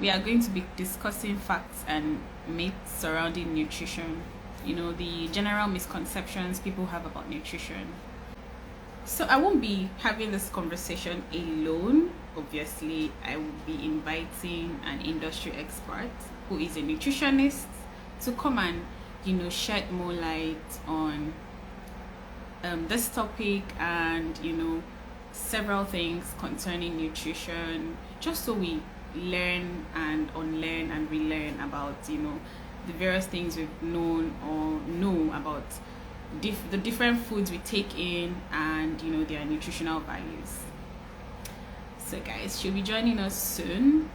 We are going to be discussing facts and myths surrounding nutrition. The general misconceptions people have about nutrition. So I won't be having this conversation alone. Obviously, I will be inviting an industry expert who is a nutritionist to come and, shed more light on this topic and, several things concerning nutrition, just so we learn and unlearn and relearn about, the various things we've known or know about the different foods we take in and their nutritional values. So guys, she'll be joining us soon.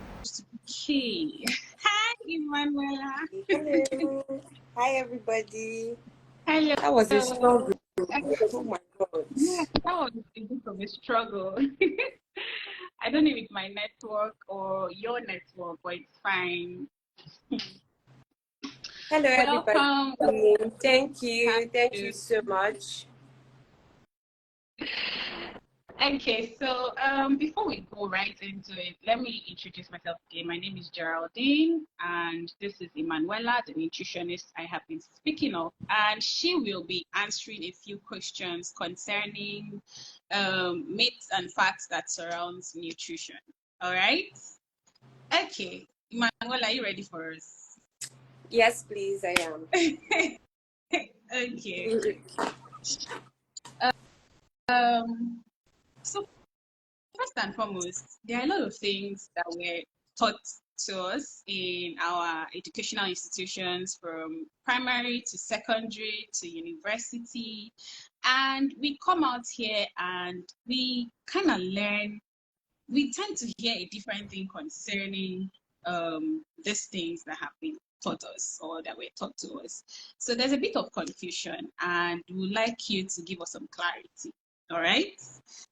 Okay. Hi, Emanuela. Hello. Hi, everybody. Hello. That was a struggle. Okay. Oh my God. Yeah, that was a bit of a struggle. I don't know if it's my network or your network, but it's fine. Hello, everybody. Welcome. Thank you. Thank you To so much. Okay, so before we go right into it, let me introduce myself again. My name is Geraldine, and this is Emanuela, the nutritionist I have been speaking of, and she will be answering a few questions concerning myths and facts that surrounds nutrition. All right? Okay, Emanuela, are you ready for us? Yes, please, I am. Okay. So first and foremost, there are a lot of things that were taught to us in our educational institutions from primary to secondary to university. And we come out here and we kind of learn, we tend to hear a different thing concerning these things that have been taught us or that were taught to us. So there's a bit of confusion and we would like you to give us some clarity. All right?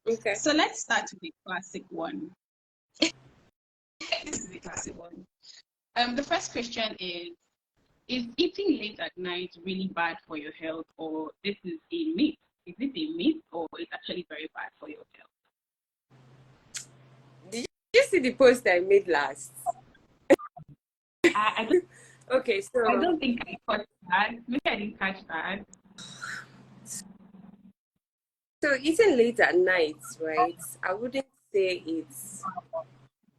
Okay. So let's start with the classic one. This is the classic one. The first question is eating late at night really bad for your health, or this is a myth? Is it a myth, or it's actually very bad for your health? Did you see the post I made last? I, don't, Okay, I so don't think I caught that. Maybe I didn't catch that. eating late at night, right? I wouldn't say it's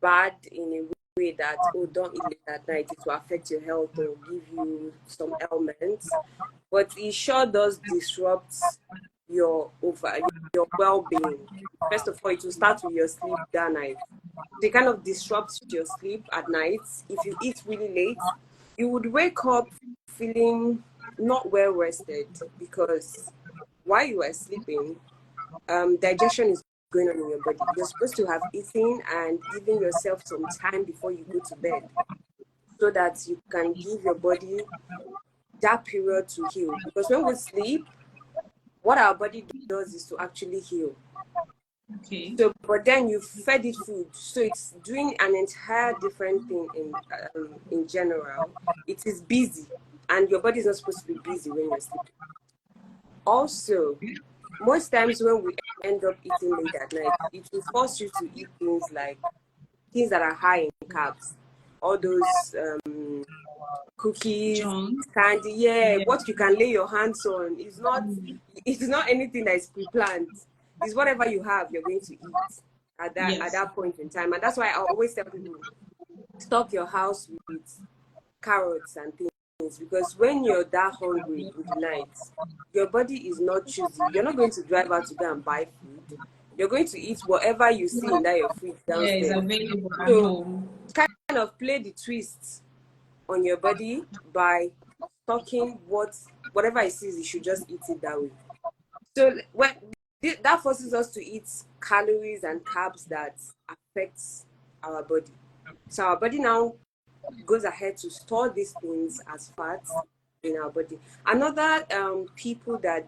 bad in a way that, oh, don't eat late at night, it will affect your health or give you some ailments, but it sure does disrupt your your well-being. First of all, it will start with your sleep that night. They kind of disrupt your sleep at night. If you eat really late, you would wake up feeling not well rested because while you are sleeping, digestion is going on in your body. You're supposed to have eaten and given yourself some time before you go to bed so that you can give your body that period to heal. Because when we sleep, what our body does is to actually heal. Okay. So, but then you fed it food, so it's doing an entire different thing in general. It is busy, and your body is not supposed to be busy when you're sleeping. Also, most times when we end up eating late at night, it will force you to eat things that are high in carbs, all those cookies, John. candy. Yeah, Yeah. what you can lay your hands on is not. It's not anything that is pre-planned. It's whatever you have, you're going to eat at Yes. that point in time, and that's why I always tell people stock your house with carrots and things, because when you're that hungry in the night, your body is not choosy. You're not going to drive out to go and buy food. You're going to eat whatever you see in that your fridge Yeah, it's downstairs. available at So home. kind of play the twist on your body by stocking whatever it sees, you should just eat it that way. So when that forces us to eat calories and carbs that affects our body. So our body now goes ahead to store these things as fats in our body. Another people that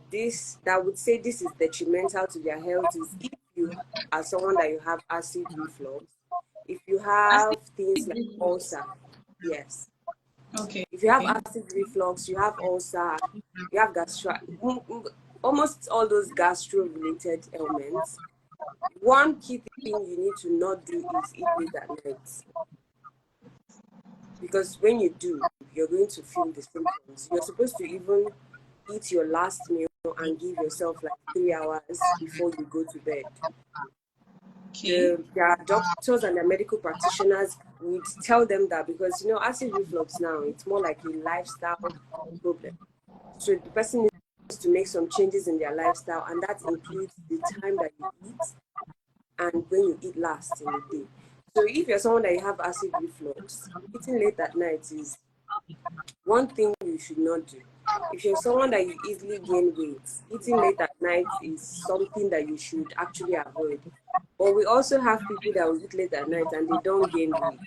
would say this is detrimental to their health is if you are someone that you have acid reflux, if you have things like ulcer, yes. Okay. If you have acid reflux, you have ulcer, you have almost all those gastro-related ailments. One key thing you need to not do is eat late at night. because when you do, you're going to feel the symptoms. You're supposed to even eat your last meal and give yourself like 3 hours before you go to bed. Okay. Their doctors and their medical practitioners would tell them that, because you know, acid reflux now, it's more like a lifestyle problem. So the person needs to make some changes in their lifestyle, and that includes the time that you eat and when you eat last in the day. So if you're someone that you have acid reflux, eating late at night is one thing you should not do. If you're someone that you easily gain weight, eating late at night is something that you should actually avoid. But we also have people that will eat late at night and they don't gain weight.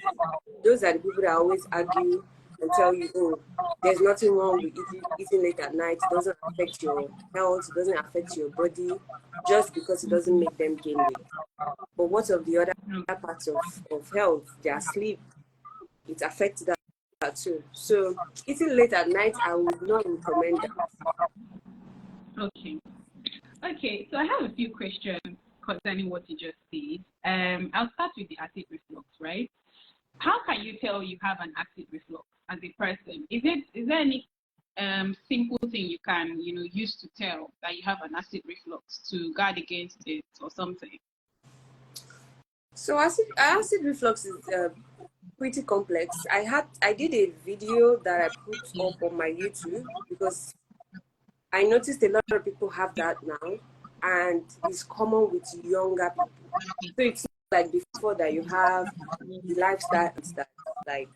Those are the people that always argue and tell you, oh, there's nothing wrong with eating late at night. It doesn't affect your health. It doesn't affect your body, just because it doesn't make them gain weight. But what of the other parts of health, their sleep, it affects that too. So eating late at night, I would not recommend that. Okay. Okay, so I have a few questions concerning what you just said. I'll start with the acid reflux, right? How can you tell you have an acid reflux as a person? Is there any simple thing you can use to tell that you have an acid reflux to guard against it or something? So acid reflux is pretty complex. I did a video that I put up on my YouTube because I noticed a lot of people have that now, and it's common with younger people. So it's not like before that you have the lifestyle that like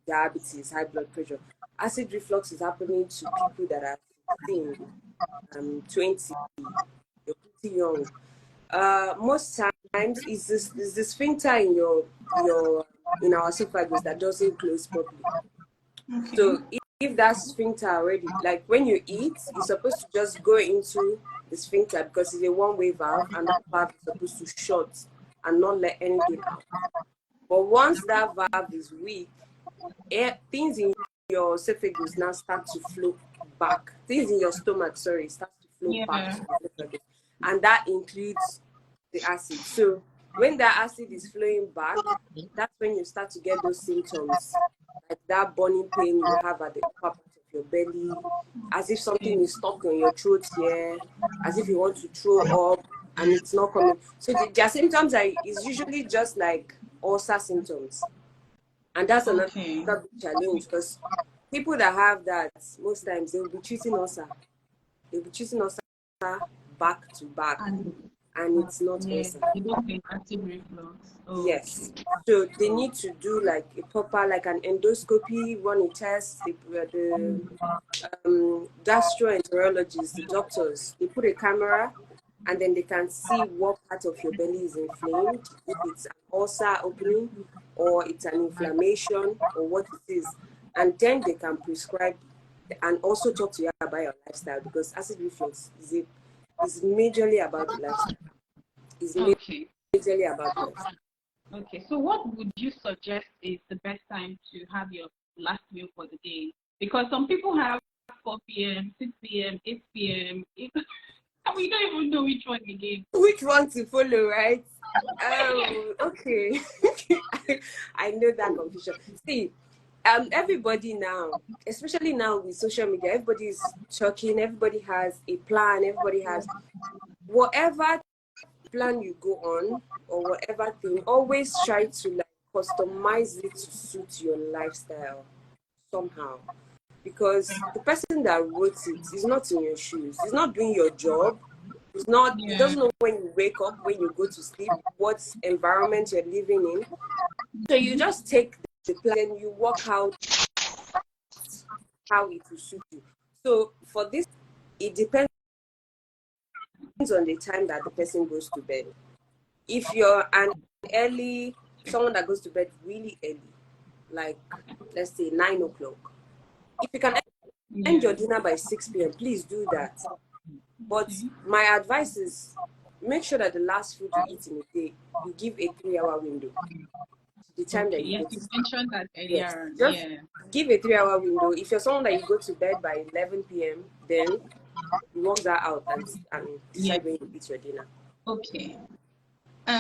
diabetes, high blood pressure. Acid reflux is happening to people that are 15, 20. You're pretty young. Most times it's the sphincter in our esophagus that doesn't close properly. Okay. So if that sphincter already, like when you eat, you're supposed to just go into the sphincter because it's a one-way valve, and that valve is supposed to shut and not let anything out. But once that valve is weak, things in your esophagus now start to flow back. Things in your stomach, sorry, start to flow back to the esophagus. And that includes the acid. So when that acid is flowing back, that's when you start to get those symptoms, like that burning pain you have at the upper part of your belly, as if something is stuck in your throat here, as if you want to throw up and it's not coming. So their symptoms is usually just like ulcer symptoms. And that's another big challenge, because people that have that, most times they will be treating ulcer. They'll be treating ulcer back to back. And it's not ulcer. You don't get acid reflux. Oh, yes. Okay. So they need to do like a proper, like an endoscopy, run a test. The gastroenterologists, the doctors, they put a camera and then they can see what part of your belly is inflamed, if it's an ulcer opening or it's an inflammation or what it is. And then they can prescribe and also talk to you about your lifestyle, because acid reflux is majorly about the lifestyle. It's majorly about the lifestyle. Okay, so what would you suggest is the best time to have your last meal for the day? Because some people have 4 p.m., 6 p.m., 8 p.m. We don't even know which one again. Which one to follow, right? Okay. I know that confusion. See, everybody now, especially now with social media, everybody is talking, everybody has a plan, everybody has whatever plan you go on or whatever thing, always try to like customize it to suit your lifestyle somehow. Because the person that wrote it is not in your shoes. He's not doing your job. It's not. He doesn't know when you wake up, when you go to sleep, what environment you're living in. So you just take the plan and you work out how it will suit you. So for this, it depends on the time that the person goes to bed. If you're someone that goes to bed really early, like let's say 9 o'clock, if you can end your dinner by 6 p.m., please do that. But my advice is make sure that the last food you eat in a day, you give a 3-hour window. The time that you go to mentioned that earlier. Just give a 3-hour window. If you're someone that you go to bed by 11 p.m., then you work that out and decide when you eat your dinner. Okay.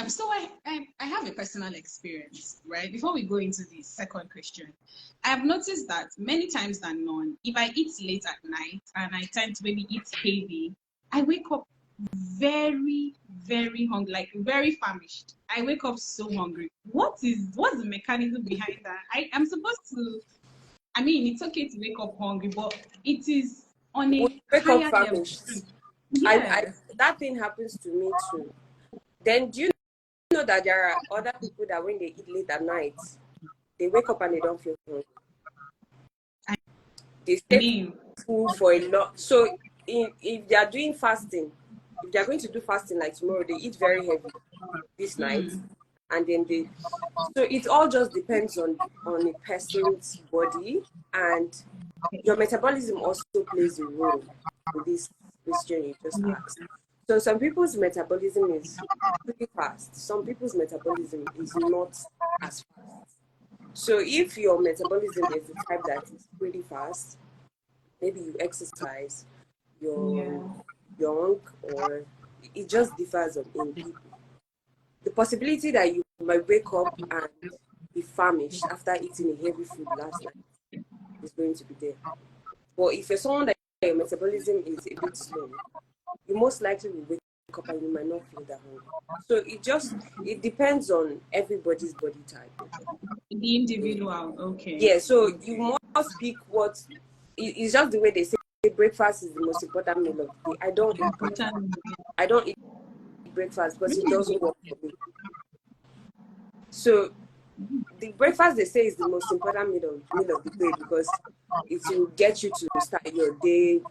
So I have a personal experience, right? Before we go into the second question, I have noticed that many times than none, if I eat late at night and I tend to maybe eat heavy, I wake up very, very hungry, like very famished. I wake up so hungry. What's the mechanism behind that? I'm supposed to, I mean, it's okay to wake up hungry, but it is on We a wake up higher level. famished. I Yes. that thing happens to me too. Then do you know that there are other people that when they eat late at night, they wake up and they don't feel hungry. I They stay mean, full for a lot. So if they are doing fasting, if they are going to do fasting like tomorrow, they eat very heavy this night, mm, and then they. So it all just depends on a person's body, and your metabolism also plays a role in this question you just yeah. asked. So some people's metabolism is pretty fast. Some people's metabolism is not as fast. So if your metabolism is the type that is pretty fast, maybe you exercise, you're Yeah. young, or it just differs in people. The possibility that you might wake up and be famished after eating a heavy food last night is going to be there. But if you're someone that your metabolism is a bit slow, you most likely will wake up and you might not feel that hungry. So it depends on everybody's body type. The individual, okay. Yeah, so Okay. you must pick what it's just the way they say breakfast is the most important meal of the day. I don't eat breakfast. Important. I don't eat breakfast because it doesn't work for me. So the breakfast they say is the most important meal of the day because it will get you to start your day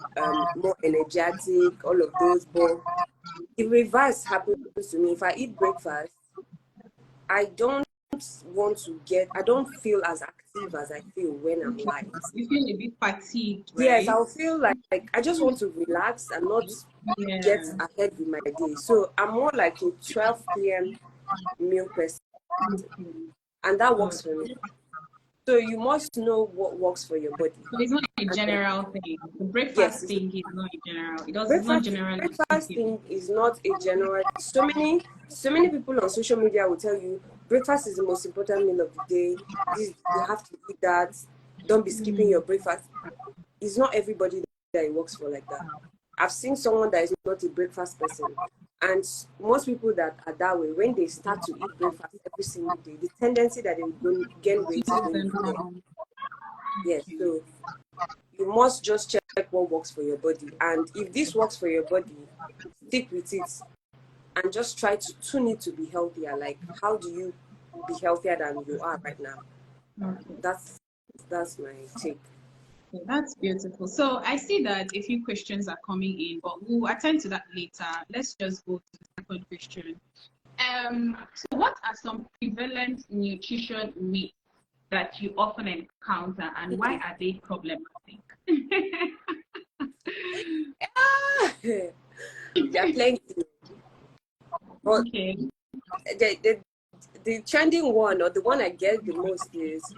more energetic, all of those. But the reverse happens to me. If I eat breakfast, I don't I don't feel as active as I feel when I'm Okay. light. You feel a bit fatigued, Yes, right? I'll feel like I just want to relax and not get Yeah. ahead with my day. So I'm more like a 12 p.m. meal person, Okay. and that works for Okay. me. So you must know what works for your body. So it's not a And then, general thing. The yes, breakfast thing is not a general. It's not breakfast generally breakfast applicable. thing is not a general. So many people on social media will tell you breakfast is the most important meal of the day. This you have to eat that. Don't be skipping your Mm. breakfast. It's not everybody that it works for like that. I've seen someone that is not a breakfast person, and most people that are that way, when they start to eat breakfast every single day, the tendency that they will gain weight is Slows going to them be there. down. Yes, Okay. so you must just check what works for your body, and if this works for your body, stick with it, and just try to tune it to be healthier. Like, how do you be healthier than you are right now? Okay. That's my take. Okay, that's beautiful. So I see that a few questions are coming in, but we'll attend to that later. Let's just go to the second question. So what are some prevalent nutrition myths that you often encounter, and why are they problematic? There are plenty, but Okay. the trending one, or the one I get the most, is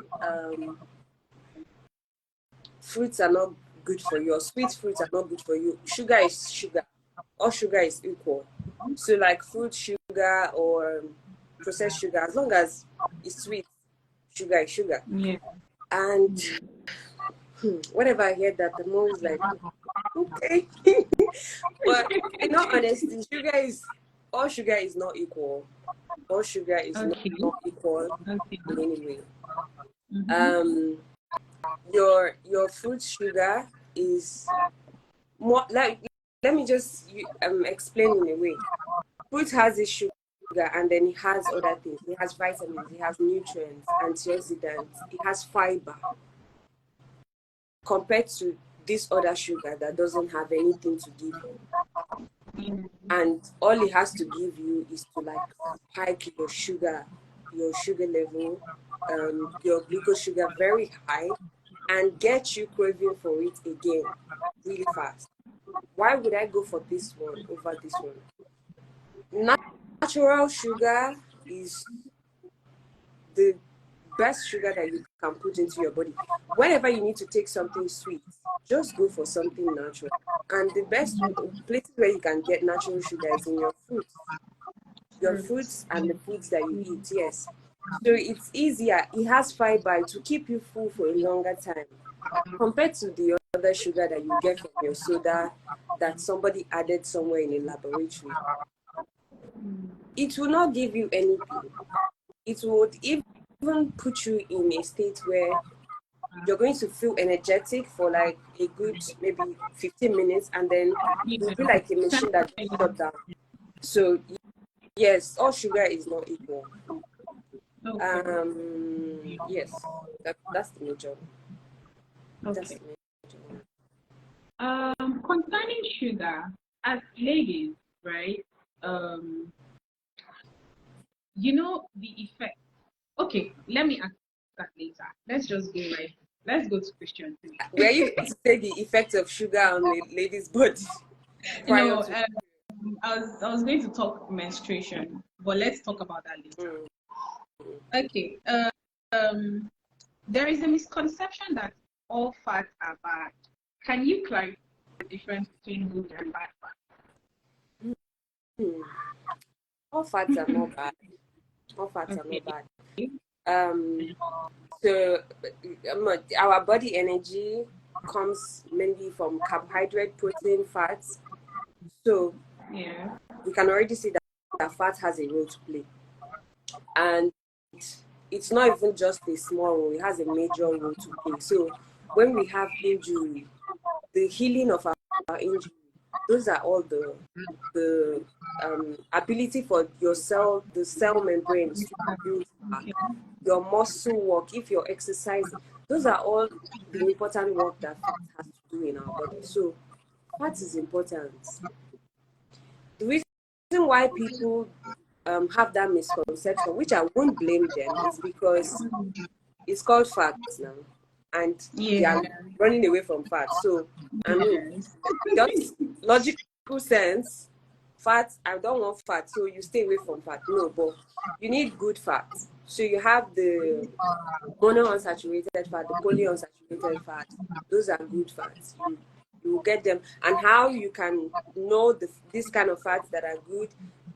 fruits are not good for you, or sweet fruits are not good for you. Sugar is sugar. All sugar is equal. So like fruit sugar or processed sugar, as long as it's sweet, sugar is sugar. Yeah. And whenever I hear that, I'm always like, okay. But in all honesty, all sugar is not equal. All sugar is Okay. not equal Okay. in any way. Mm-hmm. Um, your fruit sugar is more like, let me just explain in a way. Fruit has its sugar, and then it has other things. It has vitamins, it has nutrients, antioxidants, it has fiber, compared to this other sugar that doesn't have anything to give you. And all it has to give you is to like hike your sugar level, your glucose sugar very high, and get you craving for it again really fast. Why would I go for this one over this one? Natural sugar is the best sugar that you can put into your body. Whenever you need to take something sweet, just go for something natural. And the best places where you can get natural sugar is in your fruits. your fruits and the foods that you eat. Yes. So it's easier. It has fiber to keep you full for a longer time compared to the other sugar that you get from your soda that somebody added somewhere in a laboratory. It will not give you anything. It would even put you in a state where you're going to feel energetic for like a good maybe 15 minutes, and then Yeah. you'll be like a machine that just shut down. So yes, all sugar is not equal. Okay. Yes, that's the major. That's Okay. the major one. Concerning sugar, as ladies, right? Um, you know the effect. Okay, let me ask that later. Let's go to question three. Were you going to say the effect of sugar on a lady's body prior No, to? I was going to talk menstruation, but let's talk about that later. Mm. Okay. Um, there is a misconception that all fats are bad. Can you clarify the difference between good and bad fat? Hmm. All fats are not bad. All fats are Okay. not bad. Um, so our body energy comes mainly from carbohydrate, protein, fats. So Yeah. we can already see that fat has a role to play, and it's not even just a small role; it has a major role to play. So when we have injury, the healing of our injury, those are all the ability for the cell membranes to build back, Okay. your muscle work, if you're exercising, those are all the important work that fat has to do in our body. So fat is important. The reason why people have that misconception, which I won't blame them, is because it's called fat now, and they Yeah. are running away from fat. So I mean, Yes. just logical sense, fat, I don't want fat, so you stay away from fat. No, but you need good fat. So you have the monounsaturated fat, the polyunsaturated fat. Those are good fats. You will get them. And how you can know this kind of fats that are good,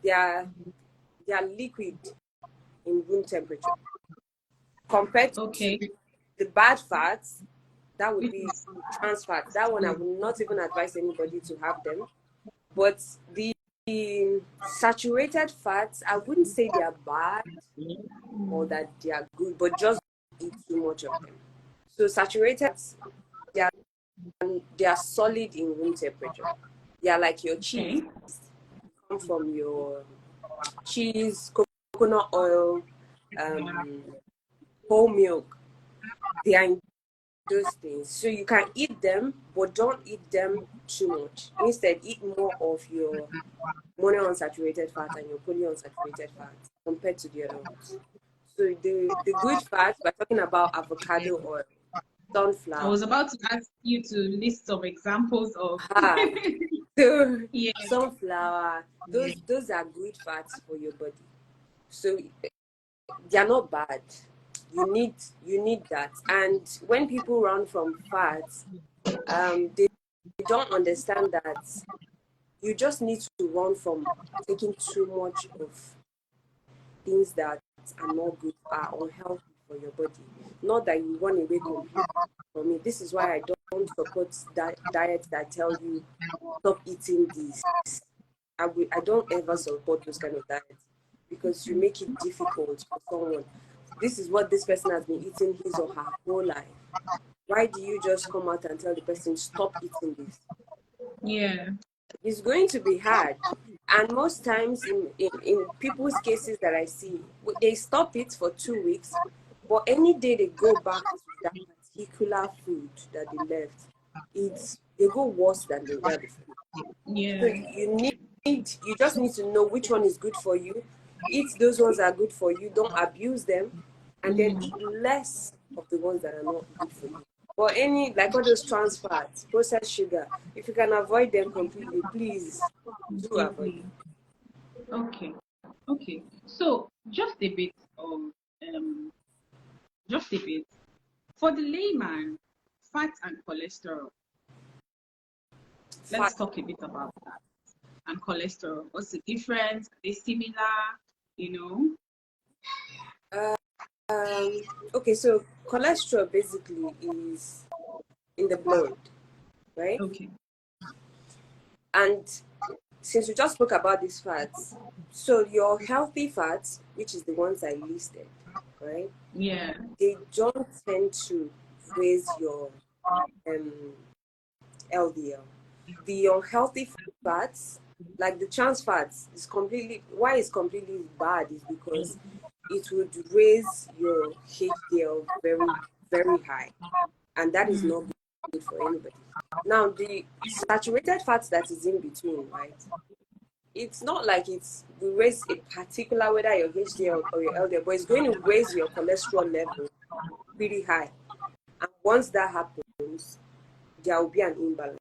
they are liquid in room temperature. Compared Okay. to the bad fats, that would be trans fats. That one I would not even advise anybody to have them. But the saturated fats, I wouldn't say they are bad or that they are good, but just eat too much of them. So saturated, they are they are solid in room temperature. They are like your cheese. Okay. Come from your cheese, coconut oil, um, whole milk. They are in those things. So you can eat them, but don't eat them too much. Instead, eat more of your monounsaturated fat and your polyunsaturated fat compared to the other ones. So the good fats, we're talking about avocado oil, I sunflower. was about to ask you to list some examples of. Ah, so Yeah. sunflower, those are good fats for your body. So they are not bad. You need that. And when people run from fats, they don't understand that you just need to run from taking too much of things that are not good, are unhealthy for your body. Not that you run away completely from it. This is why I don't support diets that tell you stop eating this. I don't ever support those kind of diets because you make it difficult for someone. This is what this person has been eating his or her whole life. Why do you just come out and tell the person stop eating this? Yeah. It's going to be hard. And most times in people's cases that I see, they stop it for 2 weeks, but any day they go back to that particular food that they left, they go worse than they were before. So Yeah. you just need to know which one is good for you. Eat those ones that are good for you. Don't abuse them, and then eat less of the ones that are not good for you. But any like all those trans fats, processed sugar, if you can avoid them completely, please do avoid Completely. Okay. Okay. So um just a bit. For the layman, fat and cholesterol. fat. Let's talk a bit about that. and cholesterol? What's the difference? Are they similar? You know? Okay, so cholesterol basically is in the blood, right? Okay. And since we just spoke about these fats, so your healthy fats, which is the ones I listed, right? Yeah. They don't tend to raise your um, LDL. The unhealthy fats, like the trans fats, is completely why it's completely bad is because it would raise your HDL very, very high, and that is not good for anybody. Now, the saturated fats that is in between, right? It's not like it's will raise a particular whether your HDL or your LDL, but it's going to raise your cholesterol level pretty high. And once that happens, there will be an imbalance.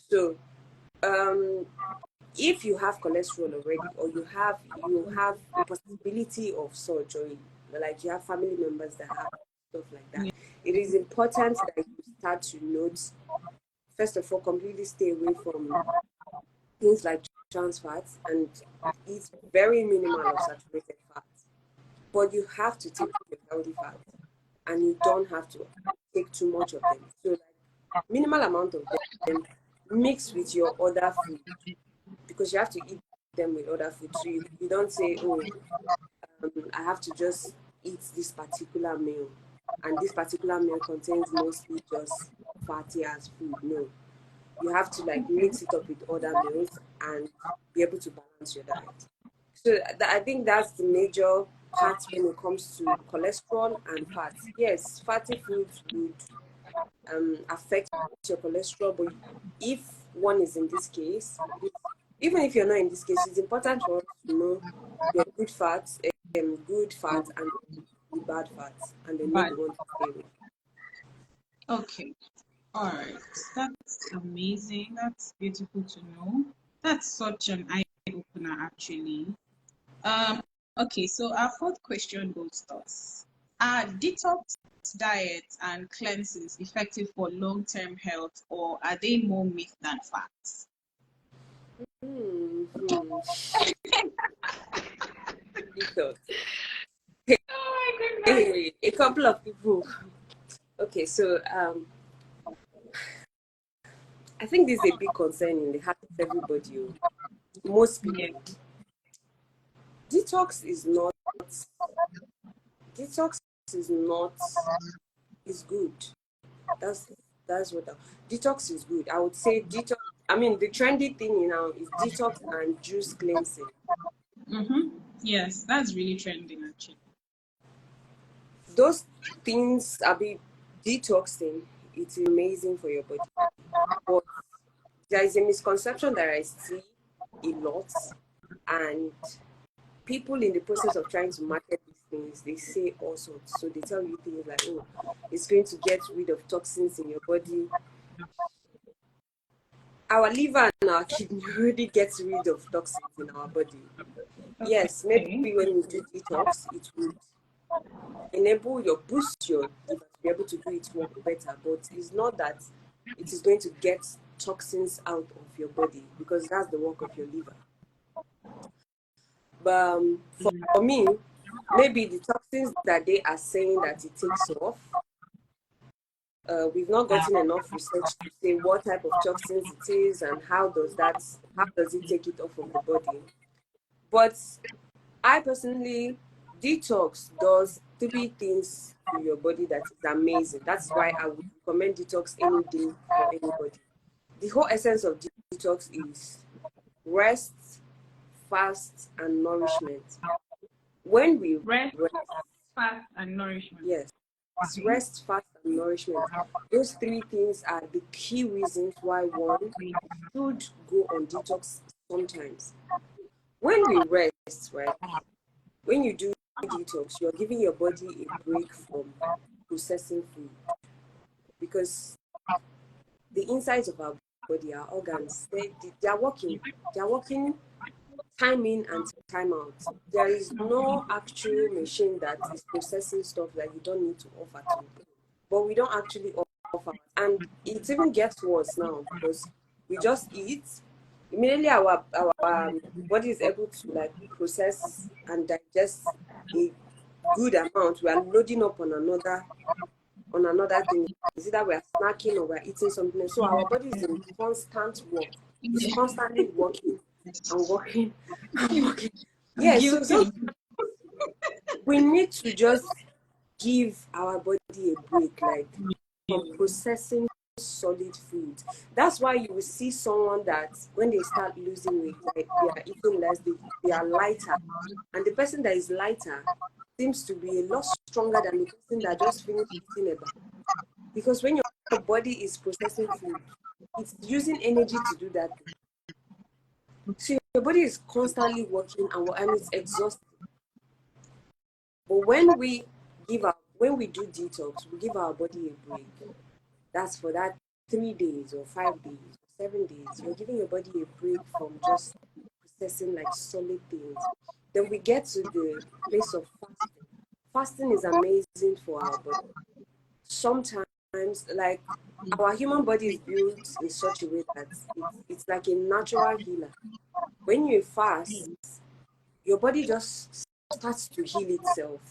So, um, if you have cholesterol already, or you have a possibility of such, or like you have family members that have stuff like that, it is important that you start to note. First of all, completely stay away from things like trans fats and eat very minimal of saturated fats. But you have to take your healthy fats, and you don't have to take too much of them. So, like minimal amount of them mixed with your other food, because you have to eat them with other food. So you don't say, oh, I have to just eat this particular meal, and this particular meal contains mostly just fatty as food. No, you have to like mix it up with other meals and be able to balance your diet. So I think that's the major part when it comes to cholesterol and fats. Yes, fatty foods would affect your cholesterol, but if one is in this case, even if you're not in this case, it's important for us to know your good fats and the bad fats, and then know But the one to stay with. okay. All right. That's amazing. That's beautiful to know. That's such an eye opener, actually. Um, okay, so our fourth question goes thus. Are detox diets and cleanses effective for long-term health, or are they more myth than facts? Hmm. Detox. Oh my goodness. Hey, a couple of people. Okay, so I think this is a big concern in the heart of everybody. Most Yeah. people. Detox is not. Detox is not. Is good. That's that's what. Detox is good. I would say detox. I mean, the trendy thing now is detox and juice cleansing. Mm-hmm. Yes, that's really trending actually. Those things are be detoxing. It's amazing for your body, but there is a misconception that I see a lot, and people in the process of trying to market these things, they say all sorts. So they tell you things like, oh, it's going to get rid of toxins in your body. Our liver and our kidney already gets rid of toxins in our body. Yes, maybe Okay. when you do detox, it would boost your liver to be able to do its work better, but it's not that it is going to get toxins out of your body, because that's the work of your liver. But for me, maybe the toxins that they are saying that it takes off, we've not gotten enough research to say what type of toxins it is and how does it take it off of the body. But I personally, detox does three things to your body that is amazing. That's why I would recommend detox any day for anybody. The whole essence of detox is rest, fast, and nourishment. When we Rest, rest, fast, and nourishment. yes, Okay. rest, fast, and nourishment. Those three things are the key reasons why one should go on detox sometimes. When we rest, right? When you do detox, you're giving your body a break from processing food, because the insides of our body, our organs, they are working time in and time out. There is no actual machine that is processing stuff that you don't need to offer to. But we don't actually offer. And it even gets worse now, because we just eat, immediately our body is able to like process and digest a good amount. We are loading up on another thing. Is it that we are snacking or we're eating something? So our body is in constant work. It's constantly working and working and working. Yeah, so Guilty. we need to just give our body a break, like from processing solid food. That's why you will see someone that when they start losing weight, like they are eating less, they are lighter. And the person that is lighter seems to be a lot stronger than the person that just finished eating a bag. Because when your body is processing food, it's using energy to do that. So your body is constantly working and it's exhausting. But when we do detox, we give our body a break. That's for that 3 days or 5 days or 7 days. You're giving your body a break from just processing like solid things. Then we get to the place of fasting. Fasting is amazing for our body. Sometimes, like our human body is built in such a way that it's like a natural healer. When you fast, your body just starts to heal itself.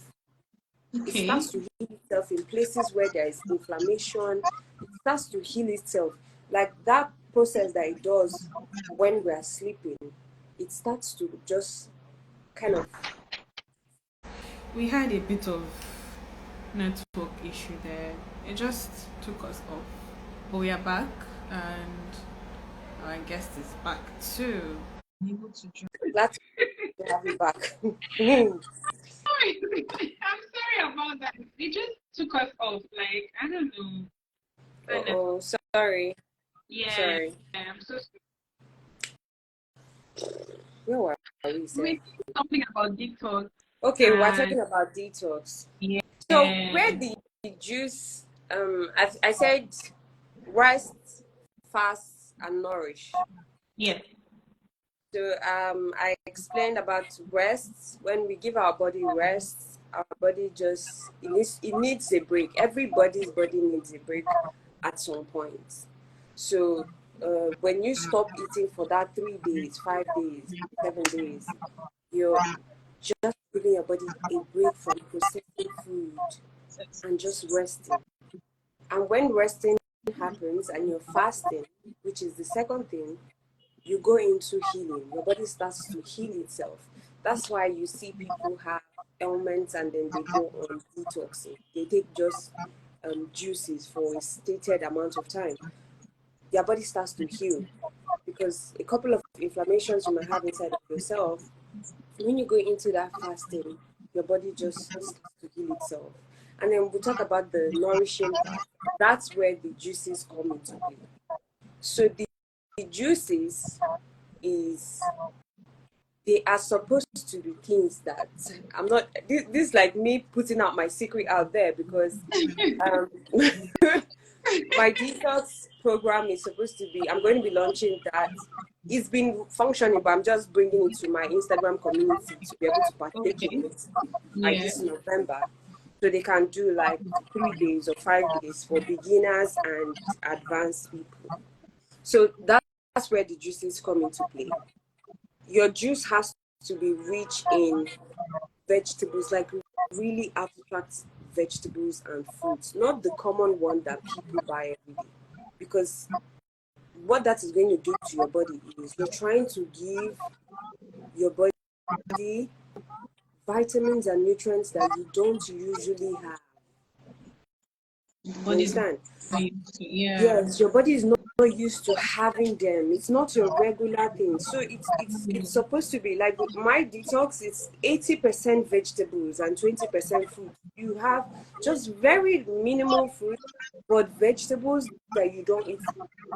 It Okay. starts to heal itself in places where there is inflammation. It starts to heal itself. Like that process that it does when we are sleeping, it starts to just kind of. We had a bit of network issue there. It just took us off. But we are back and our guest is back too. Able to join. Glad to have you back. Sorry. I'm sorry about that. It just took us off. Like, I don't know. Oh, sorry. Yeah, Sorry. I'm so Where were we, sorry. sir? Something about detox Okay, we're and talking about detox. yeah. So where the juice, I said rest, fast, and nourish. Yeah. So I explained about rest. When we give our body rest, our body just it needs a break. Everybody's body needs a break at some point. So when you stop eating for that 3 days, 5 days, 7 days, you're just giving your body a break from processing food and just resting. And when resting happens and you're fasting, which is the second thing, you go into healing. Your body starts to heal itself. That's why you see people have ailments and then they go on detoxing. They take just juices for a stated amount of time. Their body starts to heal because a couple of inflammations you might have inside of yourself, when you go into that fasting, your body just starts to heal itself. And then we talk about the nourishing part. That's where the juices come into play. So the juices is they are supposed to be things that I'm not this like me putting out my secret out there because um my detox program is supposed to be I'm going to be launching that. It's been functioning, but I'm just bringing it to my Instagram community to be able to partake in Okay. it by Yeah. this November. So they can do like 3 days or 5 days for beginners and advanced people. So that's where the juices come into play. Your juice has to be rich in vegetables, like really abstract vegetables and fruits, not the common one that people buy every day. Because what that is going to do to your body is you're trying to give your body vitamins and nutrients that you don't usually have. You Body's understand? yeah. Yes, your body is not used to having them. It's not your regular thing. So it's supposed to be like with my detox, it's 80% vegetables and 20% fruit. You have just very minimal fruit, but vegetables that you don't eat,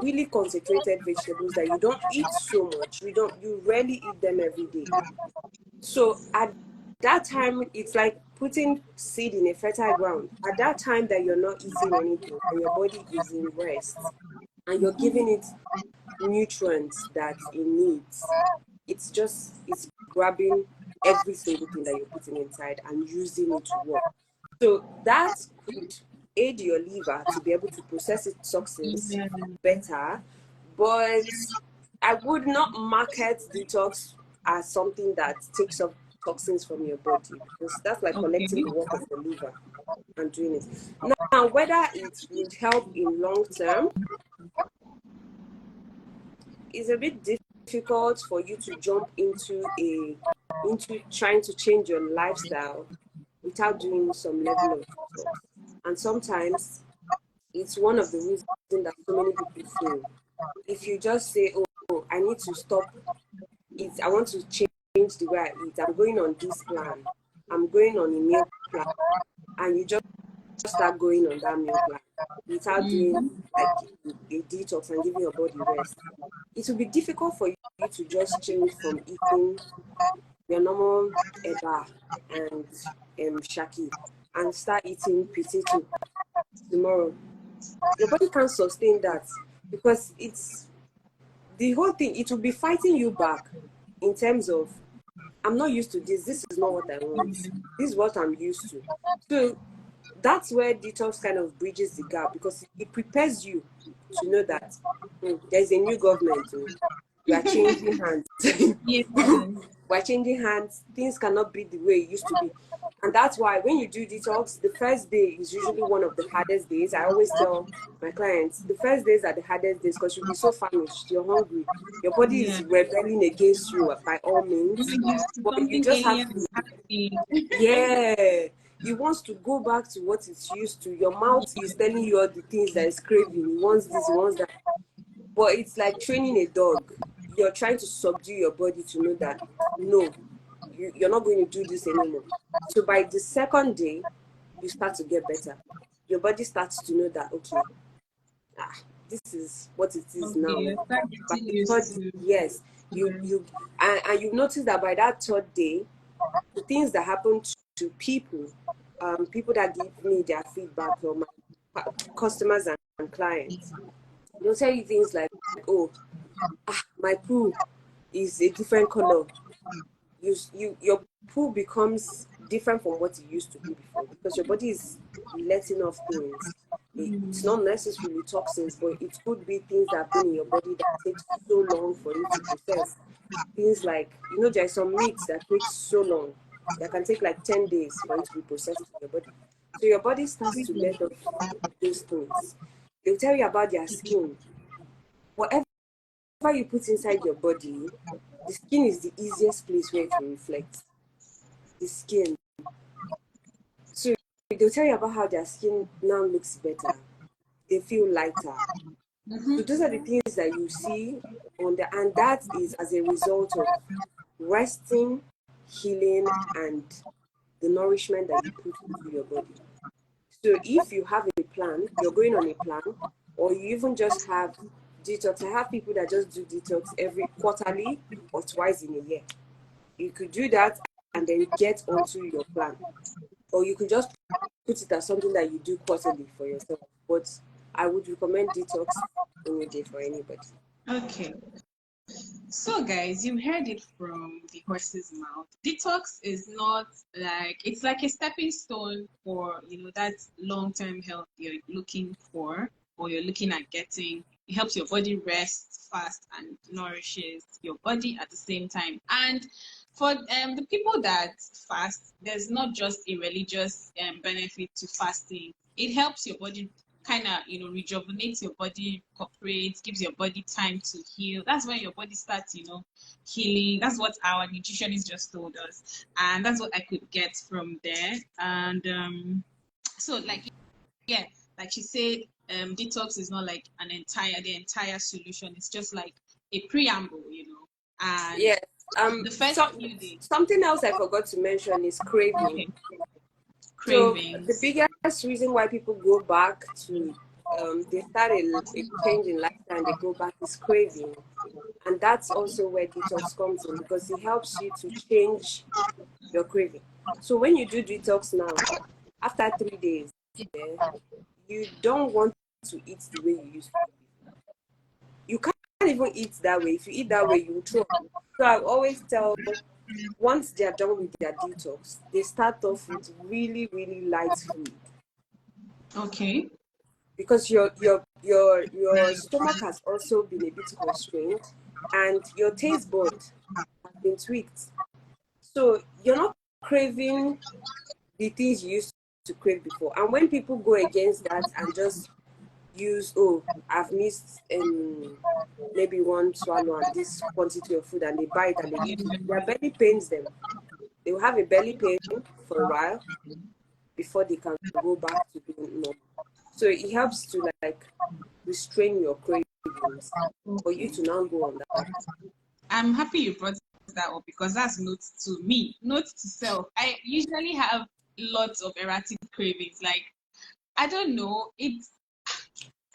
really concentrated vegetables that you don't eat so much. You rarely eat them every day. So at that time, it's like putting seed in a fertile ground. At that time that you're not eating anything and your body is in rest and you're giving it nutrients that it needs, it's grabbing every single thing that you're putting inside and using it to work. So that could aid your liver to be able to process its toxins Yeah. better. But I would not market detox as something that takes up toxins from your body, because that's like Okay. collecting the work of the liver and doing it. Now, whether it would help in long term is a bit difficult for you to jump into trying to change your lifestyle without doing some level of detox. And sometimes it's one of the reasons that so many people fail. If you just say, oh, I need to stop it, I want to change the way I eat, I'm going on this plan, I'm going on a meal plan, and you just start going on that meal plan without doing like a detox and giving your body rest, it will be difficult for you to just change from eating your normal eba and shaki and start eating potato tomorrow. Your body can't sustain that, because it's the whole thing, it will be fighting you back in terms of, I'm not used to this, this is not what I want, this is what I'm used to. So that's where detox kind of bridges the gap, because it prepares you to know that there's a new government, we are changing hands. Yes. We're changing hands, things cannot be the way it used to be. And that's why when you do detox, the first day is usually one of the hardest days. I always tell my clients, the first days are the hardest days, because you'll be so famished, you're hungry, your body Yeah. is rebelling against you by all means. But you Something just have alien to, is happening. yeah, it wants to go back to what it's used to. Your mouth is telling you all the things that it's craving. It wants this, it wants that. But it's like training a dog. You're trying to subdue your body to know that, no, you're not going to do this anymore. So by the second day, you start to get better. Your body starts to know that, okay, this is what it is Okay, now. you start By getting the used third, to. yes, Yeah. and you notice that by that third day, the things that happen to people, people that give me their feedback, or my customers and clients, they'll tell you things like, oh, my poo is a different color. Your poo becomes different from what it used to be before, because your body is letting off things. It's not necessarily toxins, but it could be things that have been in your body that takes so long for it to process. Things like, there are some meats that take so long, that can take like 10 days for it to be processed in your body. So your body starts to let off those things. They'll tell you about their skin. Whatever you put inside your body, the skin is the easiest place where it will reflect. The skin. So they'll tell you about how their skin now looks better. They feel lighter. So those are the things that you see and that is as a result of resting, healing, and the nourishment that you put into your body. So if you have a plan, you're going on a plan, or you even just have detox. I have people that just do detox every quarterly or twice in a year. You could do that and then get onto your plan. Or you could just put it as something that you do quarterly for yourself. But I would recommend detox any day for anybody. Okay. So, guys, you heard it from the horse's mouth. Detox is not like, it's like a stepping stone for, that long-term health you're looking for or you're looking at getting. It helps your body rest fast and nourishes your body at the same time. And for the people that fast, there's not just a religious benefit to fasting. It helps your body kind of rejuvenates your body, cooperates, gives your body time to heal. That's when your body starts healing. That's what our nutritionist just told us, and that's what I could get from there. And so like, yeah, like she said, detox is not like the entire solution. It's just like a preamble, and Yes. the first few days. Something else I forgot to mention is craving. Okay. So the Cravings. biggest reason why people go back to they start a change in lifestyle and they go back is craving. And that's also where detox comes in, because it helps you to change your craving. So when you do detox now, after 3 days, yeah, you don't want to eat the way you used to eat. You can't even eat that way. If you eat that way, you will throw up. So I always tell, once they are done with their detox, they start off with really, really light food. Okay. Because your stomach has also been a bit constrained. and your taste bud has been tweaked. So you're not craving the things you used to crave before. And when people go against that and just use, oh, I've missed maybe one swallow and this quantity of food, and they buy it and they eat it, their belly pains them. They will have a belly pain for a while before they can go back to being normal. So it helps to like restrain your cravings for you to now go on that. I'm happy you brought that up because that's note to me, note to self. I usually have lots of erratic cravings. Like, I don't know,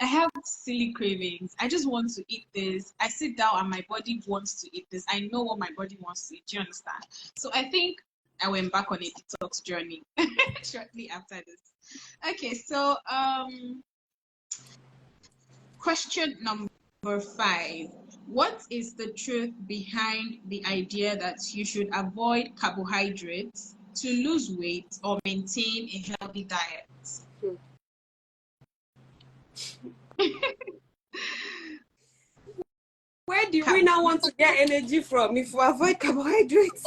I have silly cravings. I just want to eat this. I sit down and my body wants to eat this. I know what my body wants to eat. Do you understand? So I think I went back on a detox journey shortly after this. Okay, so question number 5. What is the truth behind the idea that you should avoid carbohydrates to lose weight or maintain a healthy diet? Where do we now want to get energy from if we avoid carbohydrates?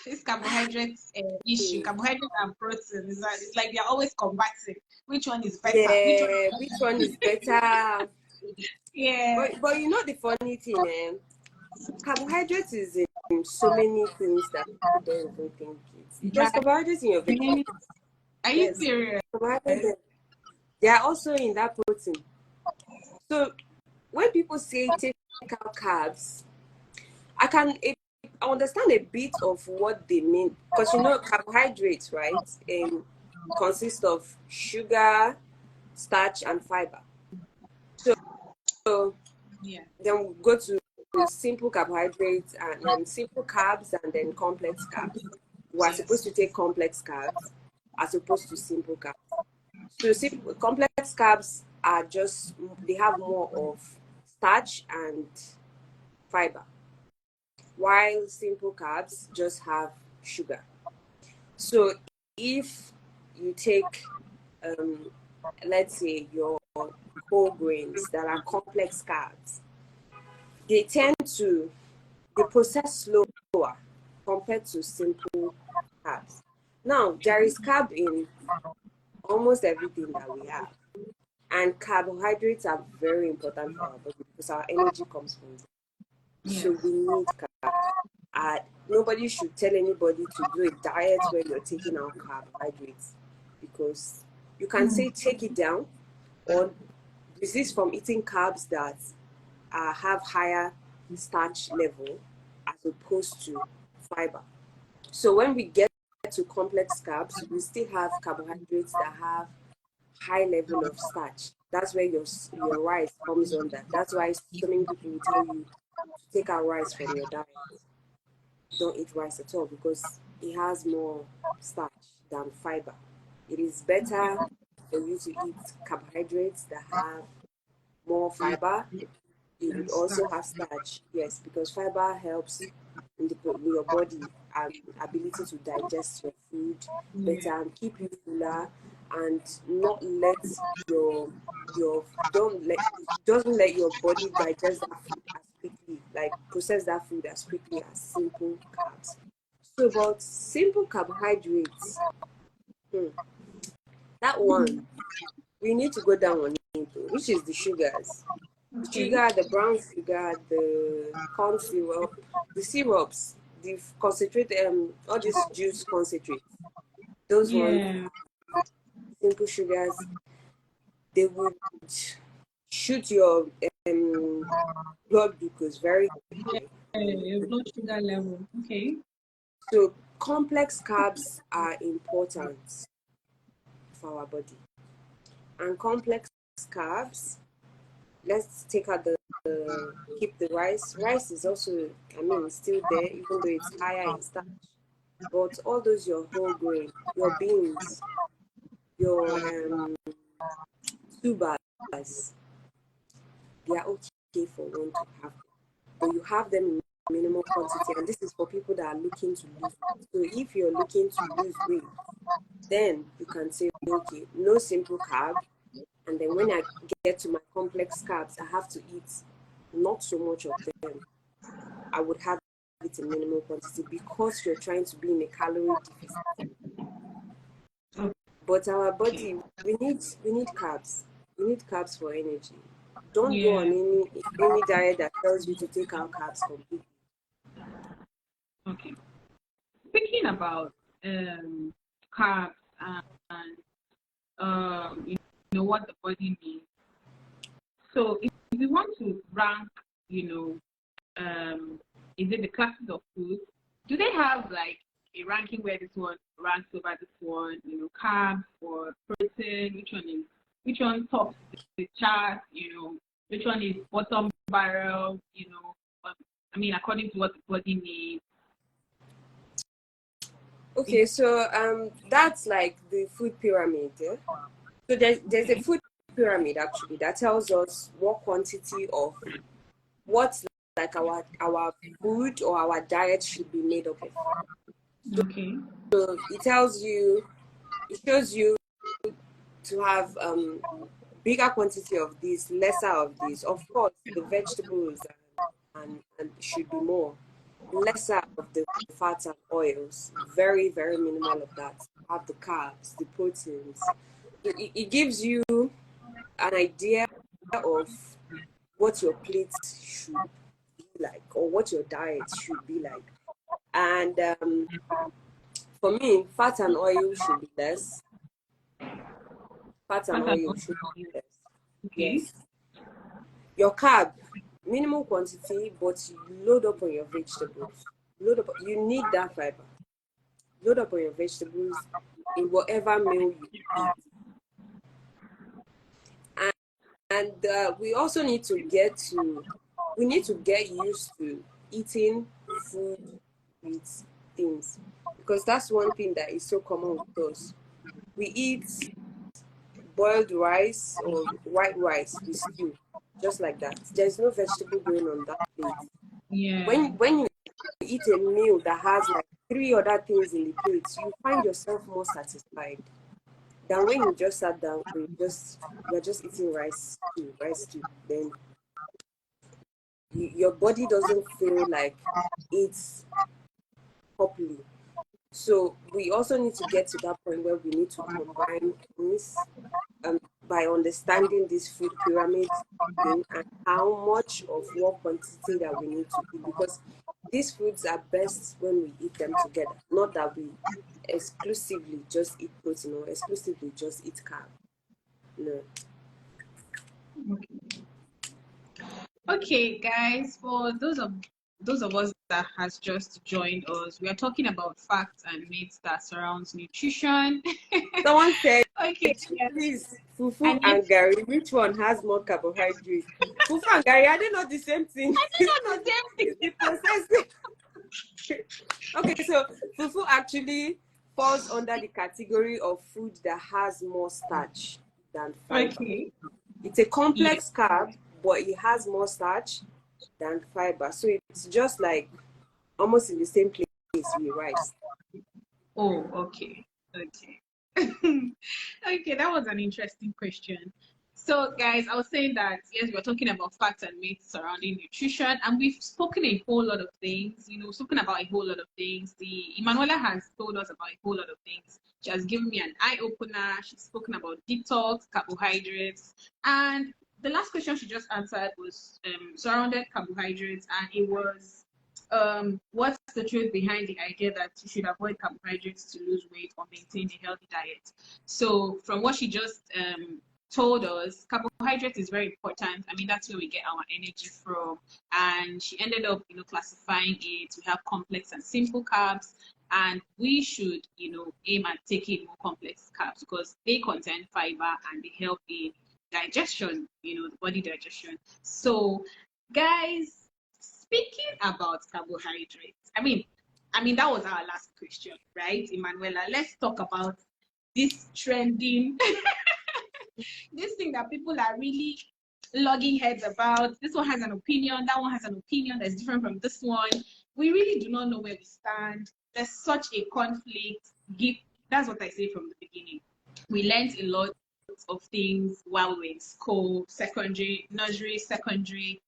This carbohydrates issue, carbohydrates and protein, it's like they're always combating. Which one is better? Yeah, which one is better? Yeah. But you know the funny thing, carbohydrates is in so many things that people don't even think it. There's carbohydrates in your vegetables. Are you serious? They are also in that protein. So when people say take out carbs, I understand a bit of what they mean, because you know carbohydrates, right, consist of sugar, starch, and fiber. So Yeah. then we go to simple carbohydrates and then simple carbs and then complex carbs. We are supposed to take complex carbs as opposed to simple carbs. So complex carbs are just, they have more of starch and fiber, while simple carbs just have sugar. So if you take, let's say, your whole grains that are complex carbs, they process slower compared to simple carbs. Now, there is carb in almost everything that we have. And carbohydrates are very important for our body because our energy comes from them. Yes. So we need carbs. Nobody should tell anybody to do a diet where you're taking out carbohydrates, because you can say take it down or resist from eating carbs that have higher starch level as opposed to fiber. So when we get to complex carbs, we still have carbohydrates that have high level of starch. That's where your rice comes under. That's why so many people will tell you to take out rice from your diet. Don't eat rice at all because it has more starch than fiber. It is better for you to eat carbohydrates that have more fiber. It would also have starch, yes, because fiber helps in your body ability to digest your food better and keep you fuller, and not let your doesn't let your body digest that food as quickly, like process that food as quickly as simple carbs. So about simple carbohydrates, that one we need to go down on it, which is the sugars. Okay. Sugar, the brown sugar, the corn syrup, the syrups, the concentrate, all these juice concentrates, those ones, Yeah. simple sugars, they would shoot your blood glucose very high. Your blood sugar level. Okay. So complex carbs are important for our body. And complex carbs, let's take out keep the rice. Rice is also, still there, even though it's higher in starch. But all those your whole grain, your beans, your tubers, they are okay for one to have, but you have them in minimal quantity. And this is for people that are looking to lose weight. So if you're looking to lose weight, then you can say, okay, no simple carb. And then when I get to my complex carbs, I have to eat not so much of them. I would have it in minimal quantity because you're trying to be in a calorie deficit. But our Okay. body, we need carbs. We need carbs for energy. Don't go on Yeah. any diet that tells you to take out carbs completely. Okay. Speaking about carbs and you know what the body needs. So if we want to rank, you know, is it the classes of food? Do they have like a ranking where this one ranks over this one? You know, carbs or protein? Which one tops the chart? You know, which one is bottom barrel? You know, I mean, according to what the body needs. Okay, so that's like the food pyramid. Yeah? So there's a Okay. food pyramid actually that tells us what quantity of what like our food or our diet should be made up of. Okay. So it tells you, it shows you to have bigger quantity of this, lesser of this. Of course, the vegetables and should be more, lesser of the fats and oils, very, very minimal of that. Have the carbs, the proteins. So it gives you an idea of what your plate should be like or what your diet should be like. And for me, fat and oil should be less. Fat and Fat and oil should oil. be less. Okay. Yes. Your carb, minimal quantity, but you load up on your vegetables. Load up. You need that fiber. Load up on your vegetables in whatever meal you eat. And we also need to get used to eating food with things, because that's one thing that is so common with us. We eat boiled rice or white rice with stew, just like that. There's no vegetable going on that plate. Yeah. When you eat a meal that has like three other things in the plate, you find yourself more satisfied than when you just sat down and you're just eating rice stew. Then your body doesn't feel like it's properly. So we also need to get to that point where we need to combine things by understanding this food pyramid thing and how much of what quantity that we need to eat, because these foods are best when we eat them together, not that we exclusively just eat protein or exclusively just eat carb. No. Okay, guys, for those of us that has just joined us, we are talking about facts and myths that surrounds nutrition. Someone said, Okay, yeah. please, fufu And and it's gari, which one has more carbohydrate? Fufu and gari, are they not the same thing? Is it not not the same thing. the process? Okay, so fufu actually falls under the category of food that has more starch than fiber. Okay. It's a Yeah. complex carb, but it has more starch than fiber. So it's just like almost in the same place with rice. Oh, okay. Okay. Okay, that was an interesting question. So, guys, I was saying that yes, we're talking about facts and myths surrounding nutrition, and we've spoken a whole lot of things. You know, spoken about a whole lot of things. The Emanuela has told us about a whole lot of things. She has given me an eye opener. She's spoken about detox, carbohydrates, and the last question she just answered was surrounded carbohydrates, and it was what's the truth behind the idea that you should avoid carbohydrates to lose weight or maintain a healthy diet? So, from what she just told us, carbohydrates is very important. I mean, that's where we get our energy from. And she ended up, you know, classifying it. We have complex and simple carbs, and we should, you know, aim at taking more complex carbs because they contain fiber and they help in digestion, you know, the body digestion. So, guys, speaking about carbohydrates, I mean that was our last question, right, Emanuela? Let's talk about this trending, this thing that people are really logging heads about. This one has an opinion, that one has an opinion that's different from this one. We really do not know where we stand. There's such a conflict. That's what I say from the beginning. We learned a lot of things while we were in school, secondary, nursery, secondary,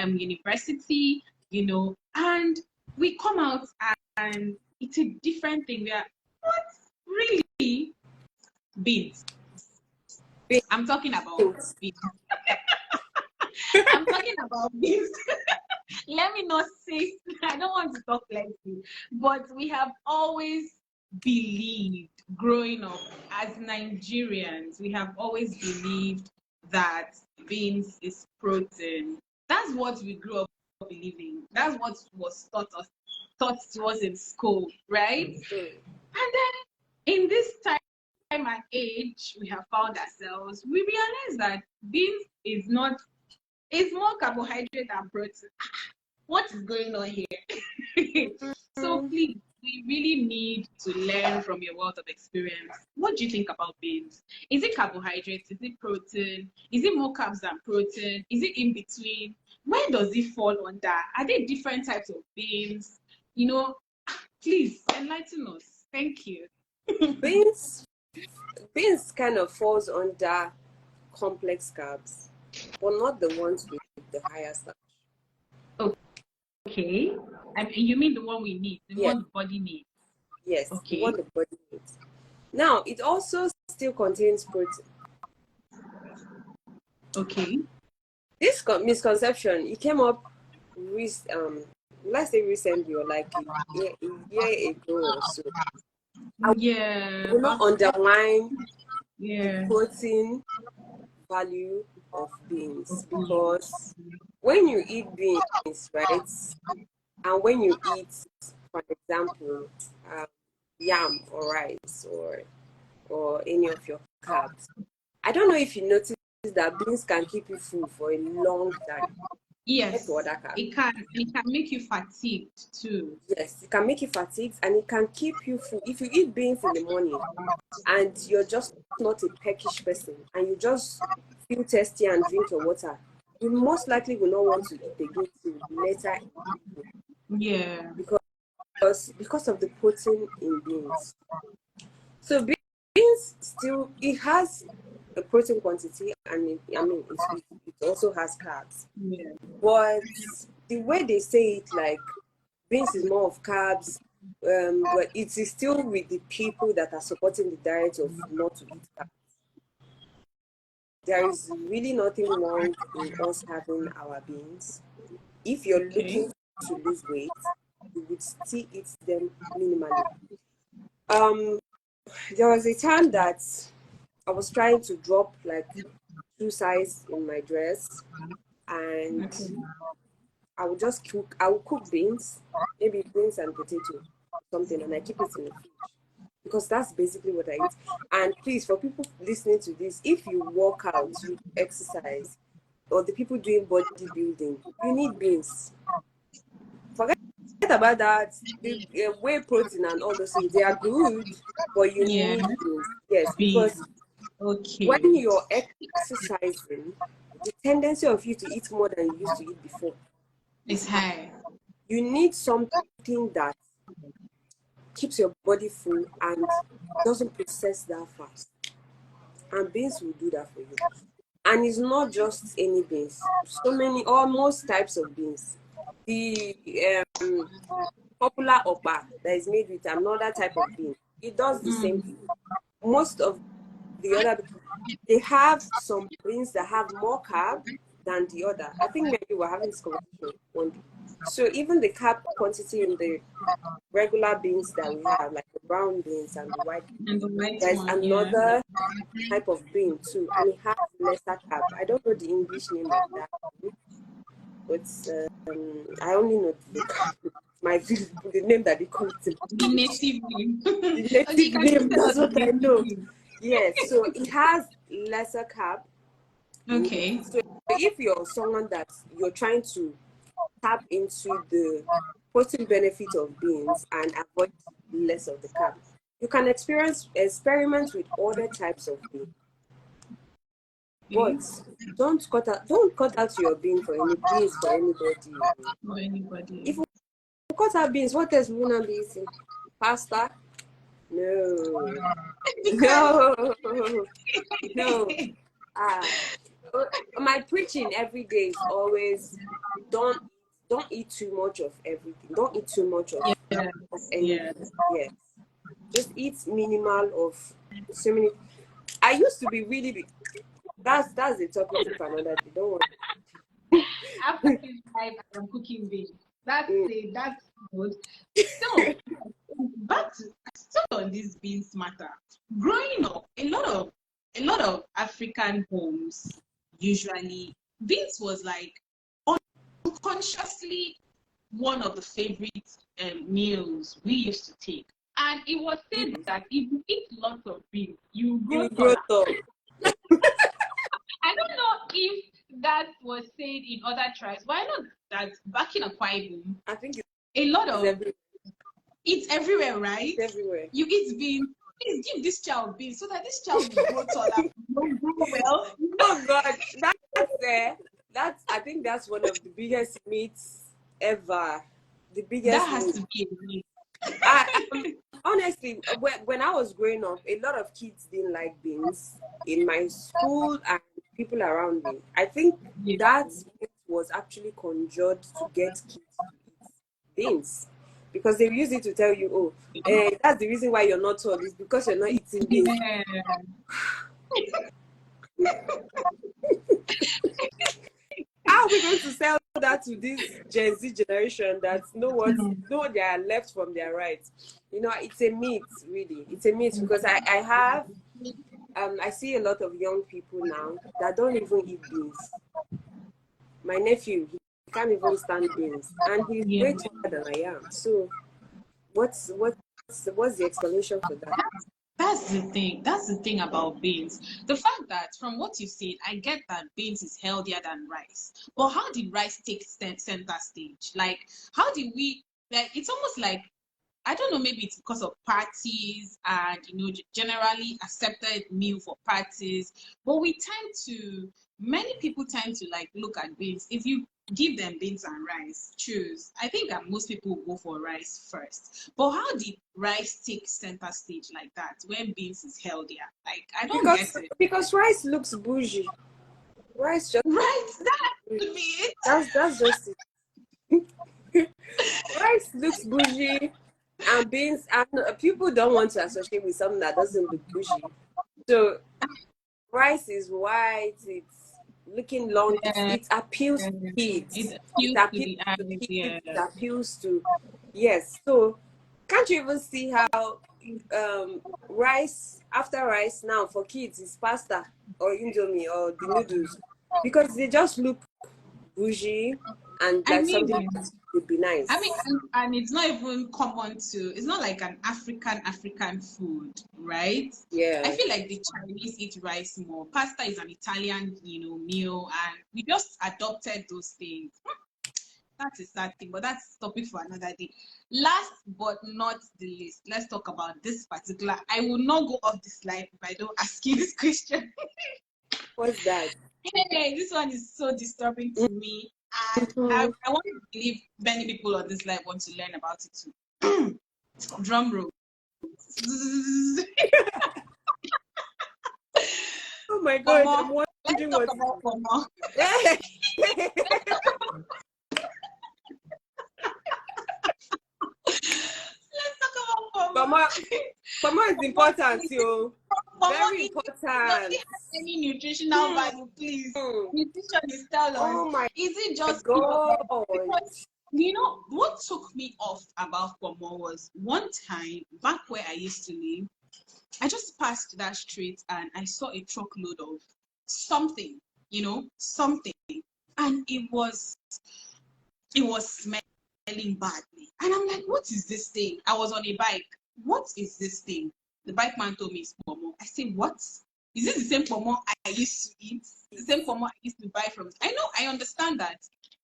university, and we come out and it's a different thing. We are, what? Really? Beans. I'm talking about beans. I'm talking about beans. Let me not say, I don't want to talk plenty, but we have always believed growing up as Nigerians, we have always believed that beans is protein. That's what we grew up believing. That's what was taught to us in school, right? And then in this time and age we have found ourselves, we realize that beans is not, it's more carbohydrate than protein. What is going on here? So please, we really need to learn from your wealth of experience. What do you think about beans? Is it carbohydrates? Is it protein? Is it more carbs than protein? Is it in between? Where does it fall under? Are there different types of beans? Please enlighten us. Thank you. Beans kind of falls under complex carbs, but not the ones with the higher starch. Okay. And you mean the one we need, the one the body needs? Yes, okay. The one the body needs. Now, it also still contains protein. Okay. This misconception, it came up, let's say recently, or like a year ago or so. I will not underline the protein value of beans, because when you eat beans, right, and when you eat, for example, yam or rice or any of your carbs, I don't know if you noticed that beans can keep you full for a long time. Yes, it can make you fatigued too. Yes, it can make you fatigued, and it can keep you full. If you eat beans in the morning and you're just not a peckish person and you just feel thirsty and drink your water, you most likely will not want to eat again till later. Yeah. Because of the protein in beans. So beans still, it has a protein quantity, and it also has carbs. Yeah. But the way they say it, like beans is more of carbs, but it is still with the people that are supporting the diet of not to eat carbs. There is really nothing wrong in us having our beans. If you're looking to lose weight, you would still eat them minimally. There was a time that I was trying to drop like 2 sizes in my dress, and I would cook beans, maybe beans and potato, something, and I keep it in the fridge, because that's basically what I eat. And please, for people listening to this, if you work out, you exercise, or the people doing bodybuilding, you need beans. Forget about that. The whey protein and all those things, they are good, but you need beans. Yes, because when you're exercising, the tendency of you to eat more than you used to eat before is high. You need something that keeps your body full and doesn't process that fast. And beans will do that for you. And it's not just any beans. Almost types of beans. The popular okpa that is made with another type of bean, it does the same thing. Most of the other, they have some beans that have more carb than the other. I think maybe we're having this conversation one day. So even the carb quantity in the regular beans that we have, like the brown beans and the white beans, there's another type of bean too, and it has lesser carb. I don't know the English name of that, but I only know the name that they call it. The native name. The native name, that's what I know. Yes, so it has lesser carb. Okay. So if you're someone that you're trying to tap into the protein benefit of beans and avoid less of the carb, you can experiment with other types of beans. But don't cut out your beans for anybody. If you cut out beans, what else will not be eating? Pasta? No. No. My preaching every day is always don't eat too much of everything. Don't eat too much of anything. Yes. Yes. Just eat minimal of so many. I used to be really big. That's the topic for another day. Don't worry. After this life, I'm cooking beans. That's Mm. it. That's good. So back to still on this beans matter. Growing up, a lot of African homes usually beans was like unconsciously one of the favorite meals we used to take. And it was said that if you eat lots of beans, you grow You grow taller. tall. I don't know if that was said in other tribes, but I know that back in Akwa Ibom, I think a lot it's of everywhere. it's everywhere, right? It's everywhere. You eat beans. Please give this child beans so that this child will grow taller, will grow well. Oh God, that's I think that's one of the biggest myths ever. The That biggest has myth. to be a myth. Honestly, when I was growing up, a lot of kids didn't like beans in my school and people around me. I think that myth was actually conjured to get kids to eat beans because they use it to tell you, oh, that's the reason why you're not tall. It's because you're not eating beans. Yeah. How are we going to sell that to this Gen Z generation that know they are left from their right? You know, it's a myth, really. It's a myth because I see a lot of young people now that don't even eat beans. My nephew, he can't even stand beans, and he's way taller than I am. So, what's the explanation for that? That's the thing. That's the thing about beans. The fact that, from what you said, I get that beans is healthier than rice. But how did rice take center stage? Like, how did we? Like, it's almost like I don't know. Maybe it's because of parties and generally accepted meal for parties. But many people tend to like look at beans. If you give them beans and rice, choose. I think that most people will go for rice first. But how did rice take center stage like that when beans is healthier? Like I don't get it. Because rice looks bougie. Rice just Right, that could be it. that's just it. Rice looks bougie, and beans and people don't want to associate with something that doesn't look bougie. So rice is white. It's looking long. It appeals to kids. It appeals to kids. It appeals to yes. So can't you even see how rice after rice now for kids is pasta or indomie or the noodles because they just look bougie and like something that would be nice. I mean, and it's not even common to. It's not like an African food, right? Yeah. I feel like the Chinese eat rice more. Pasta is an Italian, meal, and we just adopted those things. That's a sad thing, but that's a topic for another day. Last but not the least, let's talk about this particular. I will not go off this slide if I don't ask you this question. What's that? Hey, this one is so disturbing to me. And I want to believe many people on this live want to learn about it too. Drum roll. Oh my God, I'm wondering what. About Pomo. Let's talk about Pomo. Pomo is important, yo. Very important. Does it have any nutritional value, please? Nutrition tell us. Oh my Is it just God? Because, what took me off about Pomo was one time back where I used to live, I just passed that street and I saw a truckload of something, something. And it was smelling badly. And I'm like, what is this thing? I was on a bike. What is this thing? The bike man told me it's Pomo. I said, what? Is this the same Pomo I used to eat? The same Pomo I used to buy from? I understand that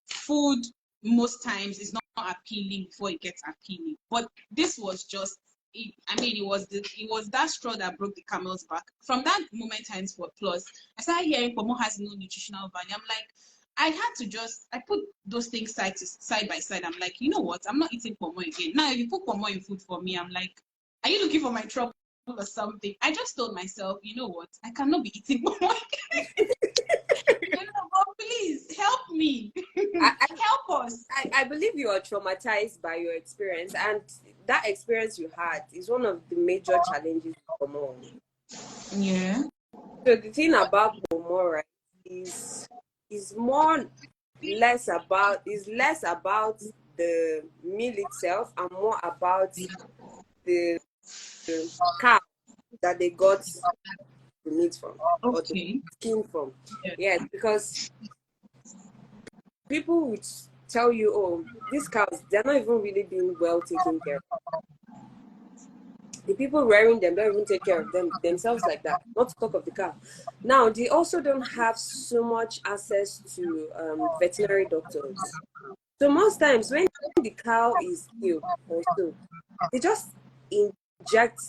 food most times is not appealing before it gets appealing. But this was just, it was that straw that broke the camel's back. From that moment henceforth, plus, I started hearing Pomo has no nutritional value. I'm like, I put those things side by side. I'm like, you know what? I'm not eating Pomo again. Now, if you put Pomo in food for me, I'm like, are you looking for my trouble or something? I just told myself, you know what? I cannot be eating Pomo again. But please help me. I believe you are traumatized by your experience, and that experience you had is one of the major challenges for more. Yeah. So the thing about Pomo, right, is more less about the meal itself and more about the cow that they got the meat from or the Okay. skin from. Yeah. Yes, because people would tell you, oh, these cows, they're not even really being well taken care of. The people rearing them don't even take care of them themselves like that, not to talk of the cow. Now, they also don't have so much access to veterinary doctors. So most times when the cow is ill or so, they just inject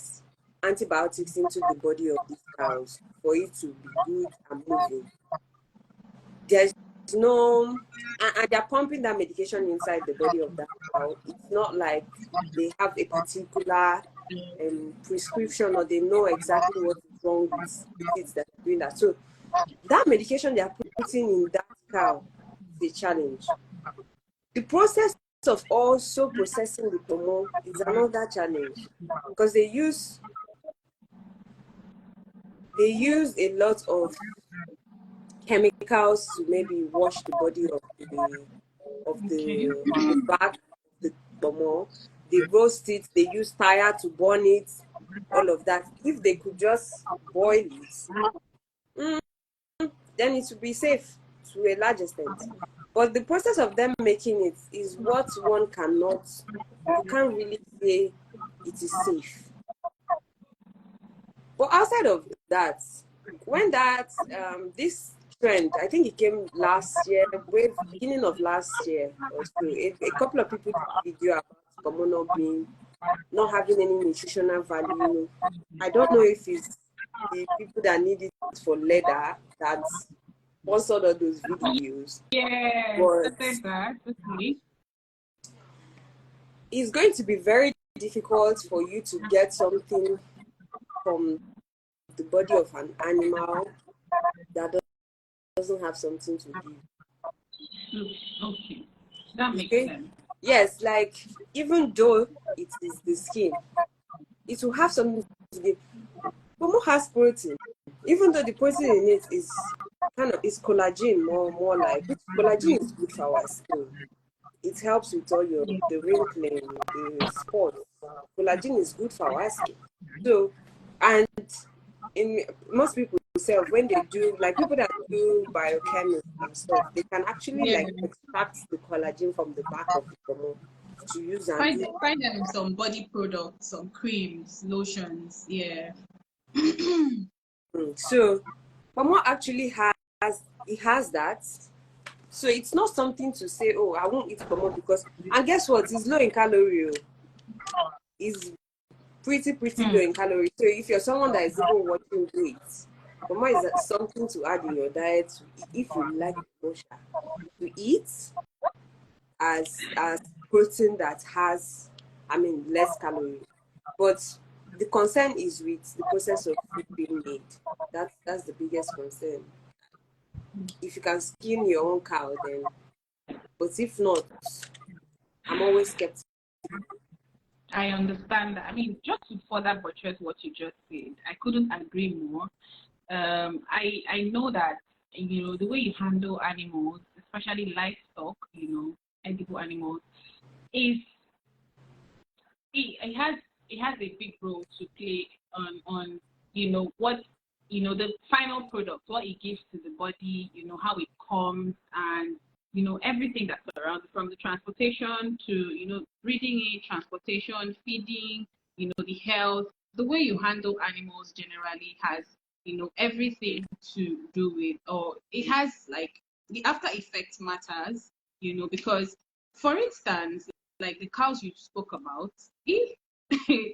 antibiotics into the body of these cows for it to be good and moving. There's no, and they're pumping that medication inside the body of that cow. It's not like they have a particular prescription or they know exactly what is wrong with it that are doing that. So that medication they are putting in that cow is a challenge. The process of also processing the pomo is another challenge because they use a lot of chemicals to maybe wash the body of Okay. the back of the pomo. They roast it, they use fire to burn it, all of that. If they could just boil it, then it would be safe to a large extent. But the process of them making it is what one cannot, you can't really say it is safe. But outside of that, when that this trend, I think it came last year, beginning of last year or so, a couple of people did video about Komono being not having any nutritional value. I don't know if it's the people that need it for leather that sponsored all those videos. Yeah. But I said that. Okay. it's going to be very difficult for you to get something from the body of an animal that doesn't have something to give. Okay. That makes Okay? sense. Yes, like even though it is the skin, it will have something to give. Pomo has protein, even though the protein in it is is collagen more like, which collagen is good for our skin. It helps with all the wrinkling, the spots. Collagen is good for our skin. So, and in most people self, when they do, like people that do biochemistry and stuff, they can actually Yeah. like extract the collagen from the back of the pomo to use and do. Find them some body products, some creams, lotions. Yeah. So, pomo actually has that. So it's not something to say, oh, I won't eat pomo because, and guess what? It's low in calorie. It's pretty low in calories. So if you're someone that is even watching weight, pomo is something to add in your diet if you like emotion to eat as protein that has, I mean, less calories. But the concern is with the process of food being made. That's the biggest concern. If you can skin your own cow, then. But if not, I'm always skeptical. I understand that. I mean, just to further buttress what you just said, I couldn't agree more. I know that the way you handle animals, especially livestock, edible animals, is it has a big role to play on what the final product, what it gives to the body, how it comes, and everything that surrounds it, from the transportation to breeding it, transportation, feeding, the health. The way you handle animals generally has everything to do with, or it has, like, the after effect matters, because, for instance, like the cows you spoke about, if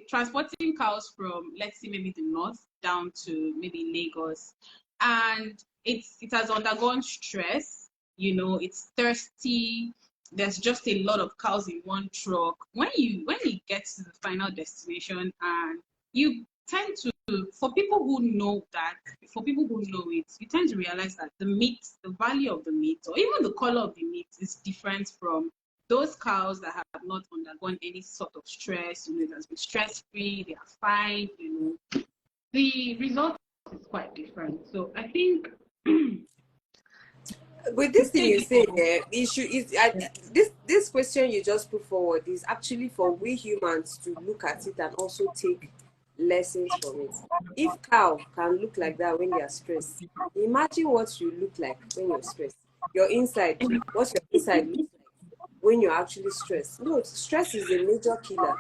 transporting cows from, let's say, maybe the north down to maybe Lagos, and it has undergone stress, it's thirsty, there's just a lot of cows in one truck. When it gets to the final destination, and you tend to, for people who know that, for people who know it, you tend to realize that the meat, the value of the meat, or even the color of the meat is different from those cows that have not undergone any sort of stress, you know, that's been stress-free, they are fine, you know, the result is quite different. So I think with this thing you say, people, the issue is yeah. this question you just put forward is actually for we humans to look at it and also take lessons from it. If cow can look like that when they are stressed, imagine what you look like when you're stressed. Your inside, what your inside looks like when you're actually stressed. No, stress is a major killer.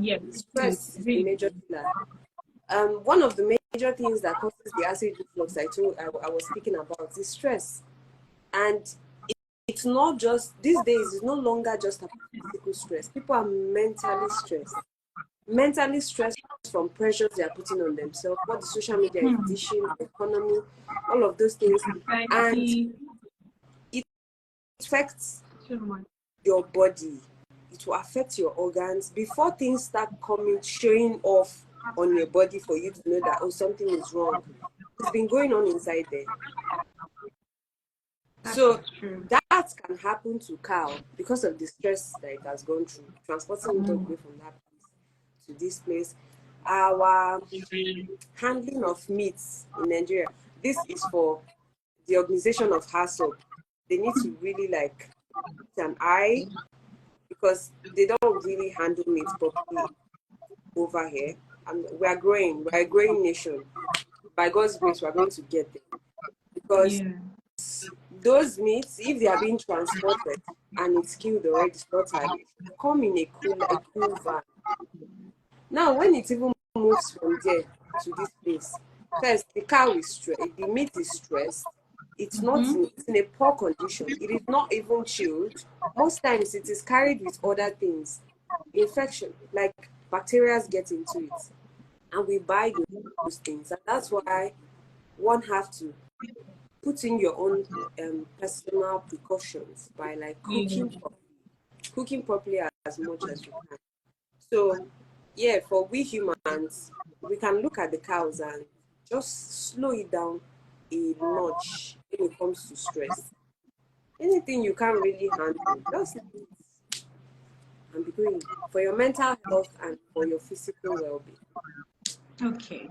Yes, Stress is a really. major killer. One of the major things that causes the acid reflux I was speaking about is stress. And it's not just these days, it's no longer just about physical stress. People are mentally stressed from pressures they are putting on themselves, what the social media is dishing, the economy, all of those things. And Anxiety, it affects too much. your body, it will affect your organs before things start coming, showing off on your body for you to know that, oh, something is wrong. It's been going on inside there. That So is true. that can happen to cow because of the stress that it has gone through, transporting it all the way from that place to this place. Our handling of meats in Nigeria, this is for the organization of HASOP. They need to really like put an eye because they don't really handle meat properly over here. And we're a growing nation. By God's grace, we're going to get there because Yeah. those meats, if they are being transported and it's killed already, slaughtered, it should come in a cool van. Now, when it even moves from there to this place, first the cow is stressed, the meat is stressed. It's in a poor condition. It is not even chilled. Most times, it is carried with other things, infection like bacteria get into it, and we buy those things, and that's why one have to put in your own personal precautions by like Yeah. cooking properly as much as you can. So yeah, for we humans, we can look at the cows and just slow it down a notch when it comes to stress. Anything you can't really handle, just leave it and be going for your mental health and for your physical well-being. Okay.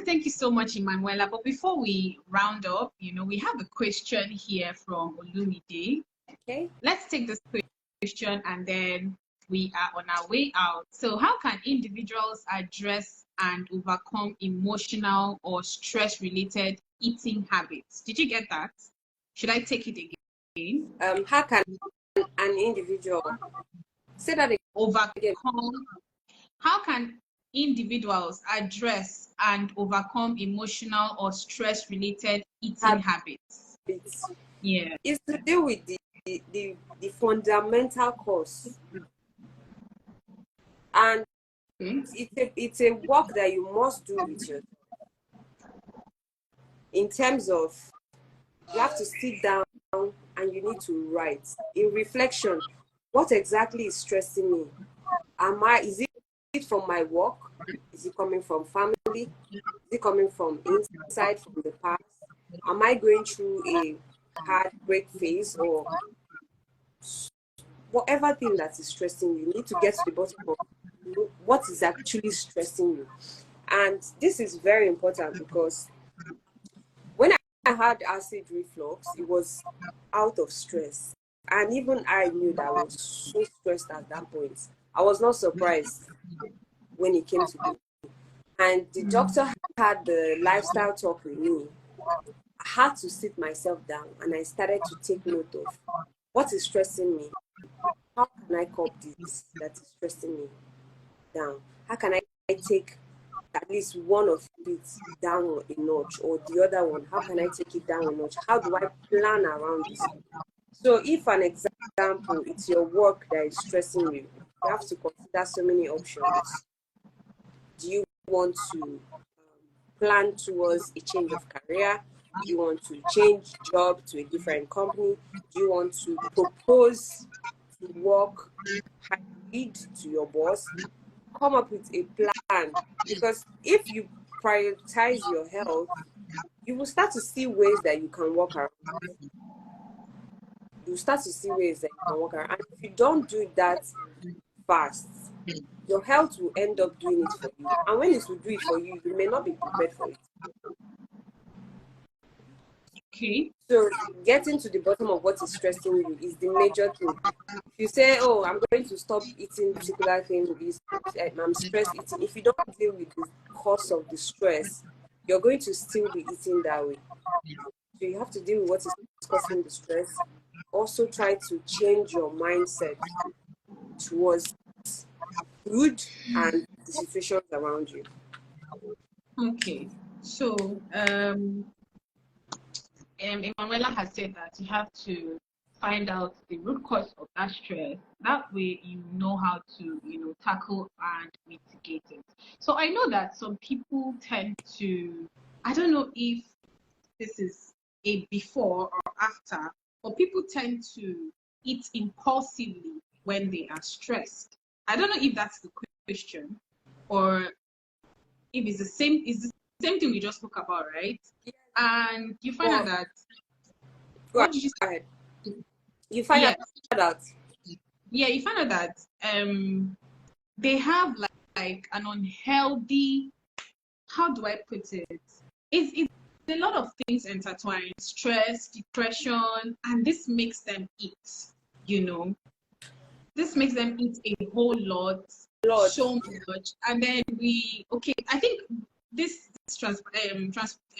Thank you so much, Emanuela. But before we round up, you know, we have a question here from Olumide. Okay. Let's take this question and then we are on our way out. So, how can individuals address and overcome emotional or stress-related eating habits? Did you get that? Should I take it again? How can an individual say that again? Overcome. How can individuals address and overcome emotional or stress-related eating habits? Habits Yeah. is to deal with the fundamental cause, and it's a work that you must do with yourself. In terms of, you have to sit down and you need to write in reflection. What exactly is stressing me? Is it from my work? Is it coming from family? Is it coming from inside, from the past? Am I going through a heartbreak phase, or whatever thing that is stressing you? You need to get to the bottom of what is actually stressing you. And this is very important because when I had acid reflux, it was out of stress. And even I knew that I was so stressed at that point. I was not surprised when it came to me. And the doctor had the lifestyle talk with me. I had to sit myself down and I started to take note of what is stressing me. How can I cope this that is stressing me down? How can I take at least one of it down a notch, or the other one? How can I take it down a notch? How do I plan around this? So if an example, it's your work that is stressing you, you have to consider so many options. Do you want to plan towards a change of career? Do you want to change job to a different company? Do you want to propose to work hybrid to your boss? Come up with a plan, because if you prioritize your health, you will start to see ways that you can work around. you start to see ways that you can work around. And if you don't do that fast, your health will end up doing it for you. And when it will do it for you, you may not be prepared for it. Okay. So getting to the bottom of what is stressing you is the major thing. If you say, oh, I'm going to stop eating particular thing, I'm stress eating. If you don't deal with the cause of the stress, you're going to still be eating that way. So you have to deal with what is causing the stress. Also try to change your mindset towards food and the situations around you. Okay. So, Emanuela has said that you have to find out the root cause of that stress. That way, you know how to, tackle and mitigate it. So I know that some people tend to, I don't know if this is a before or after, but people tend to eat impulsively when they are stressed. I don't know if that's the question or if it's the same thing we just spoke about, right? And you find out that what did you Go say? ahead. You find Yes. out that Yeah, you find out that they have like an unhealthy, how do I put it? It's a lot of things intertwined, stress, depression, and this makes them eat, you know. This makes them eat a whole lot, Lord, so much. And then I think this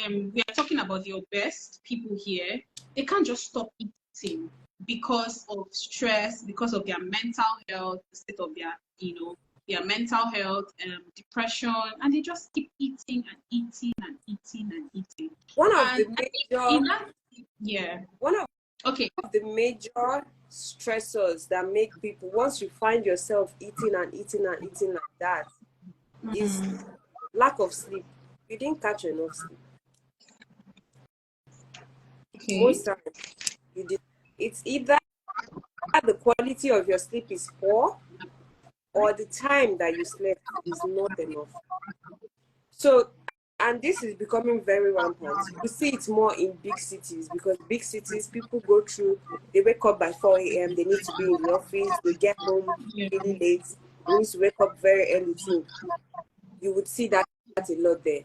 we are talking about your best people here. They can't just stop eating because of stress, because of their mental health, the state of their mental health, depression, and they just keep eating and eating and eating and eating. one of And the I think major in that, yeah, one of okay, the major stressors that make people, once you find yourself eating and eating and eating like that, is lack of sleep. You didn't catch enough sleep. okay, Most times you did. It's either the quality of your sleep is poor or the time that you slept is not enough. So, and this is becoming very rampant. You see it more in big cities because big cities, people go through, they wake up by 4 a.m., they need to be in the office, they get home yeah, really late, they need to wake up very early too. You would see that a lot there.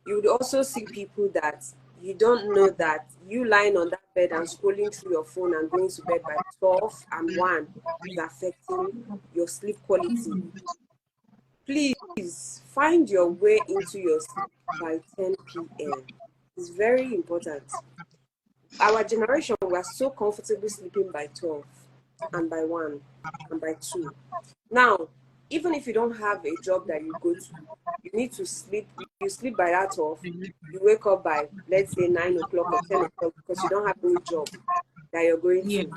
You would also see people that you don't know that you lying on that bed and scrolling through your phone and going to bed by 12 and 1 is affecting your sleep quality. Please find your way into your sleep by 10 p.m. It's very important. Our generation, we are so comfortable sleeping by 12 and by 1 and by 2. Now, even if you don't have a job that you go to, you need to sleep. You sleep by that 12. You wake up by, let's say, 9 o'clock or 10 o'clock because you don't have any job that you're going yeah. to.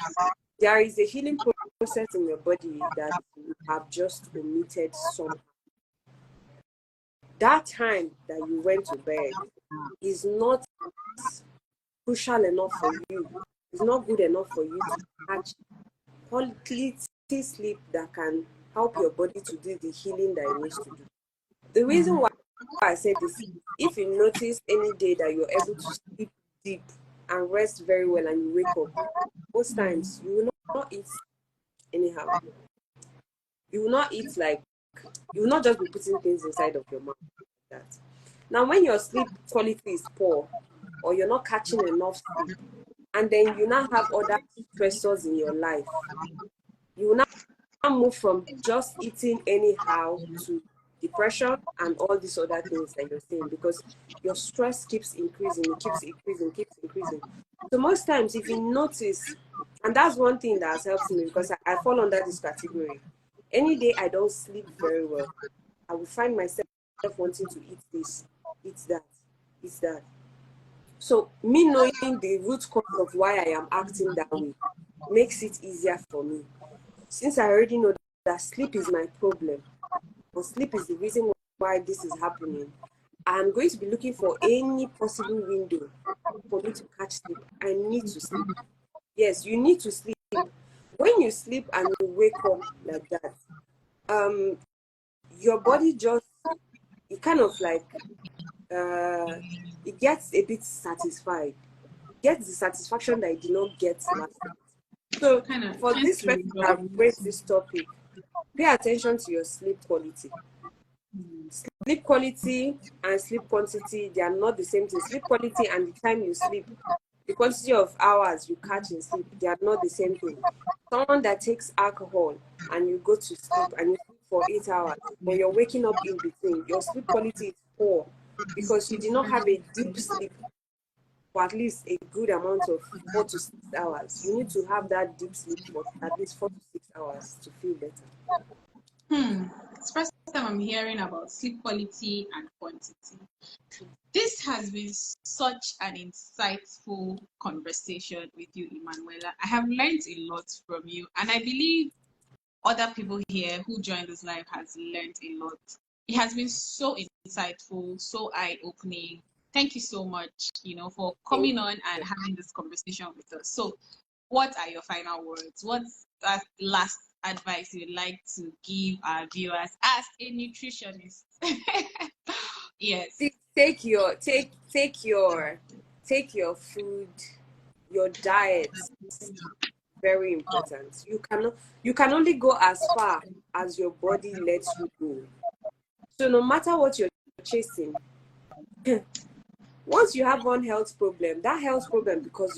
There is a healing process in your body that you have just omitted somehow. That time that you went to bed is not crucial enough for you. It's not good enough for you to catch quality sleep that can help your body to do the healing that it needs to do. The reason why I said this, if you notice any day that you're able to sleep deep and rest very well and you wake up, most times you will not eat anyhow. You will not eat like, you will not just be putting things inside of your mouth like that. Now, when your sleep quality is poor or you're not catching enough sleep, and then you now have other stressors in your life, you will now move from just eating anyhow to depression and all these other things that you're saying because your stress keeps increasing, it keeps increasing, keeps increasing. So most times, if you notice, and that's one thing that has helped me because I fall under this category. Any day I don't sleep very well, I will find myself wanting to eat this, eat that, eat that. So me knowing the root cause of why I am acting that way makes it easier for me. Since I already know that sleep is my problem, or sleep is the reason why this is happening, I'm going to be looking for any possible window for me to catch sleep. I need to sleep. Yes, you need to sleep. When you sleep and you wake up like that, your body just, it kind of like, it gets a bit satisfied. Gets the satisfaction that it did not get last night. So kind of for tends this to person that resolve raised it. this topic, pay attention to your sleep quality. Sleep quality and sleep quantity, they are not the same thing. Sleep quality and the time you sleep, the quantity of hours you catch in sleep, they are not the same thing. Someone that takes alcohol and you go to sleep and you sleep for 8 hours, but you're waking up in between, your sleep quality is poor because you did not have a deep sleep for at least a good amount of 4 to 6 hours. You need to have that deep sleep for at least 4 to 6 hours to feel better. It's first time I'm hearing about sleep quality and quantity. This has been such an insightful conversation with you, Emanuela. I have learned a lot from you, and I believe other people here who joined this live has learned a lot. It has been so insightful, so eye-opening. Thank you so much, for Thank coming on and having this conversation with us. So, what are your final words? What's that last advice you'd like to give our viewers as a nutritionist? Yes. you. Take your food, your diet, very important. You can only go as far as your body lets you go. So no matter what you're chasing, once you have one health problem, that health problem becomes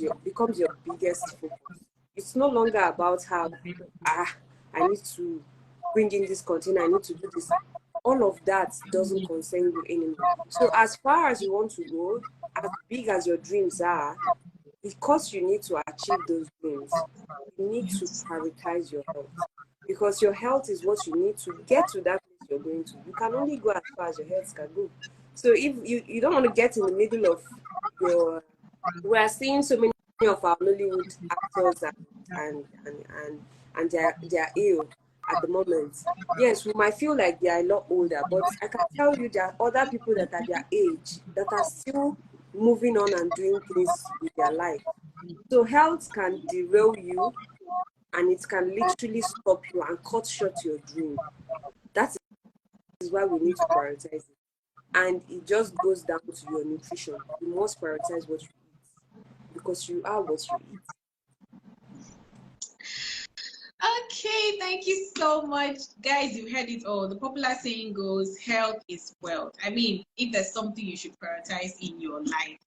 your biggest focus. It's no longer about how I need to bring in this container, I need to do this. All of that doesn't concern you anymore. So as far as you want to go, as big as your dreams are, because you need to achieve those dreams, you need to prioritize your health. Because your health is what you need to get to that place you're going to. You can only go as far as your health can go. So if you don't want to get in the middle of your, we are seeing so many of our Nollywood actors and they're ill at the moment. Yes, we might feel like they are a lot older, but I can tell you there are other people that are their age that are still moving on and doing things with their life. So health can derail you and it can literally stop you and cut short your dream. That is why we need to prioritize it. And it just goes down to your nutrition. You must prioritize what you eat because you are what you eat. Okay, thank you so much. Guys, you heard it all. The popular saying goes, health is wealth. I mean, if there's something you should prioritize in your life,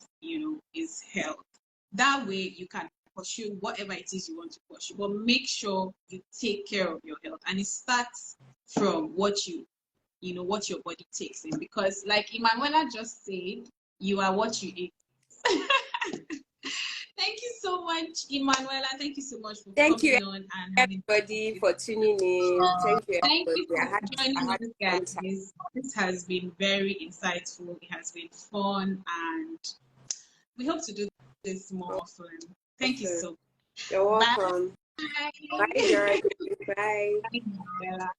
is health. That way you can pursue whatever it is you want to pursue, but make sure you take care of your health. And it starts from what what your body takes in. Because like Emanuela just said, you are what you eat. Thank you so much, Emanuela. Thank you so much for Thank you, coming on and having. everybody, for tuning in. Thank you, Thank you everybody. for I joining had us, a fun time. guys. This has been very insightful. It has been fun, and we hope to do this more often. Thank you so You're much. welcome. Bye. Bye, Derek. Bye. Bye, Bella.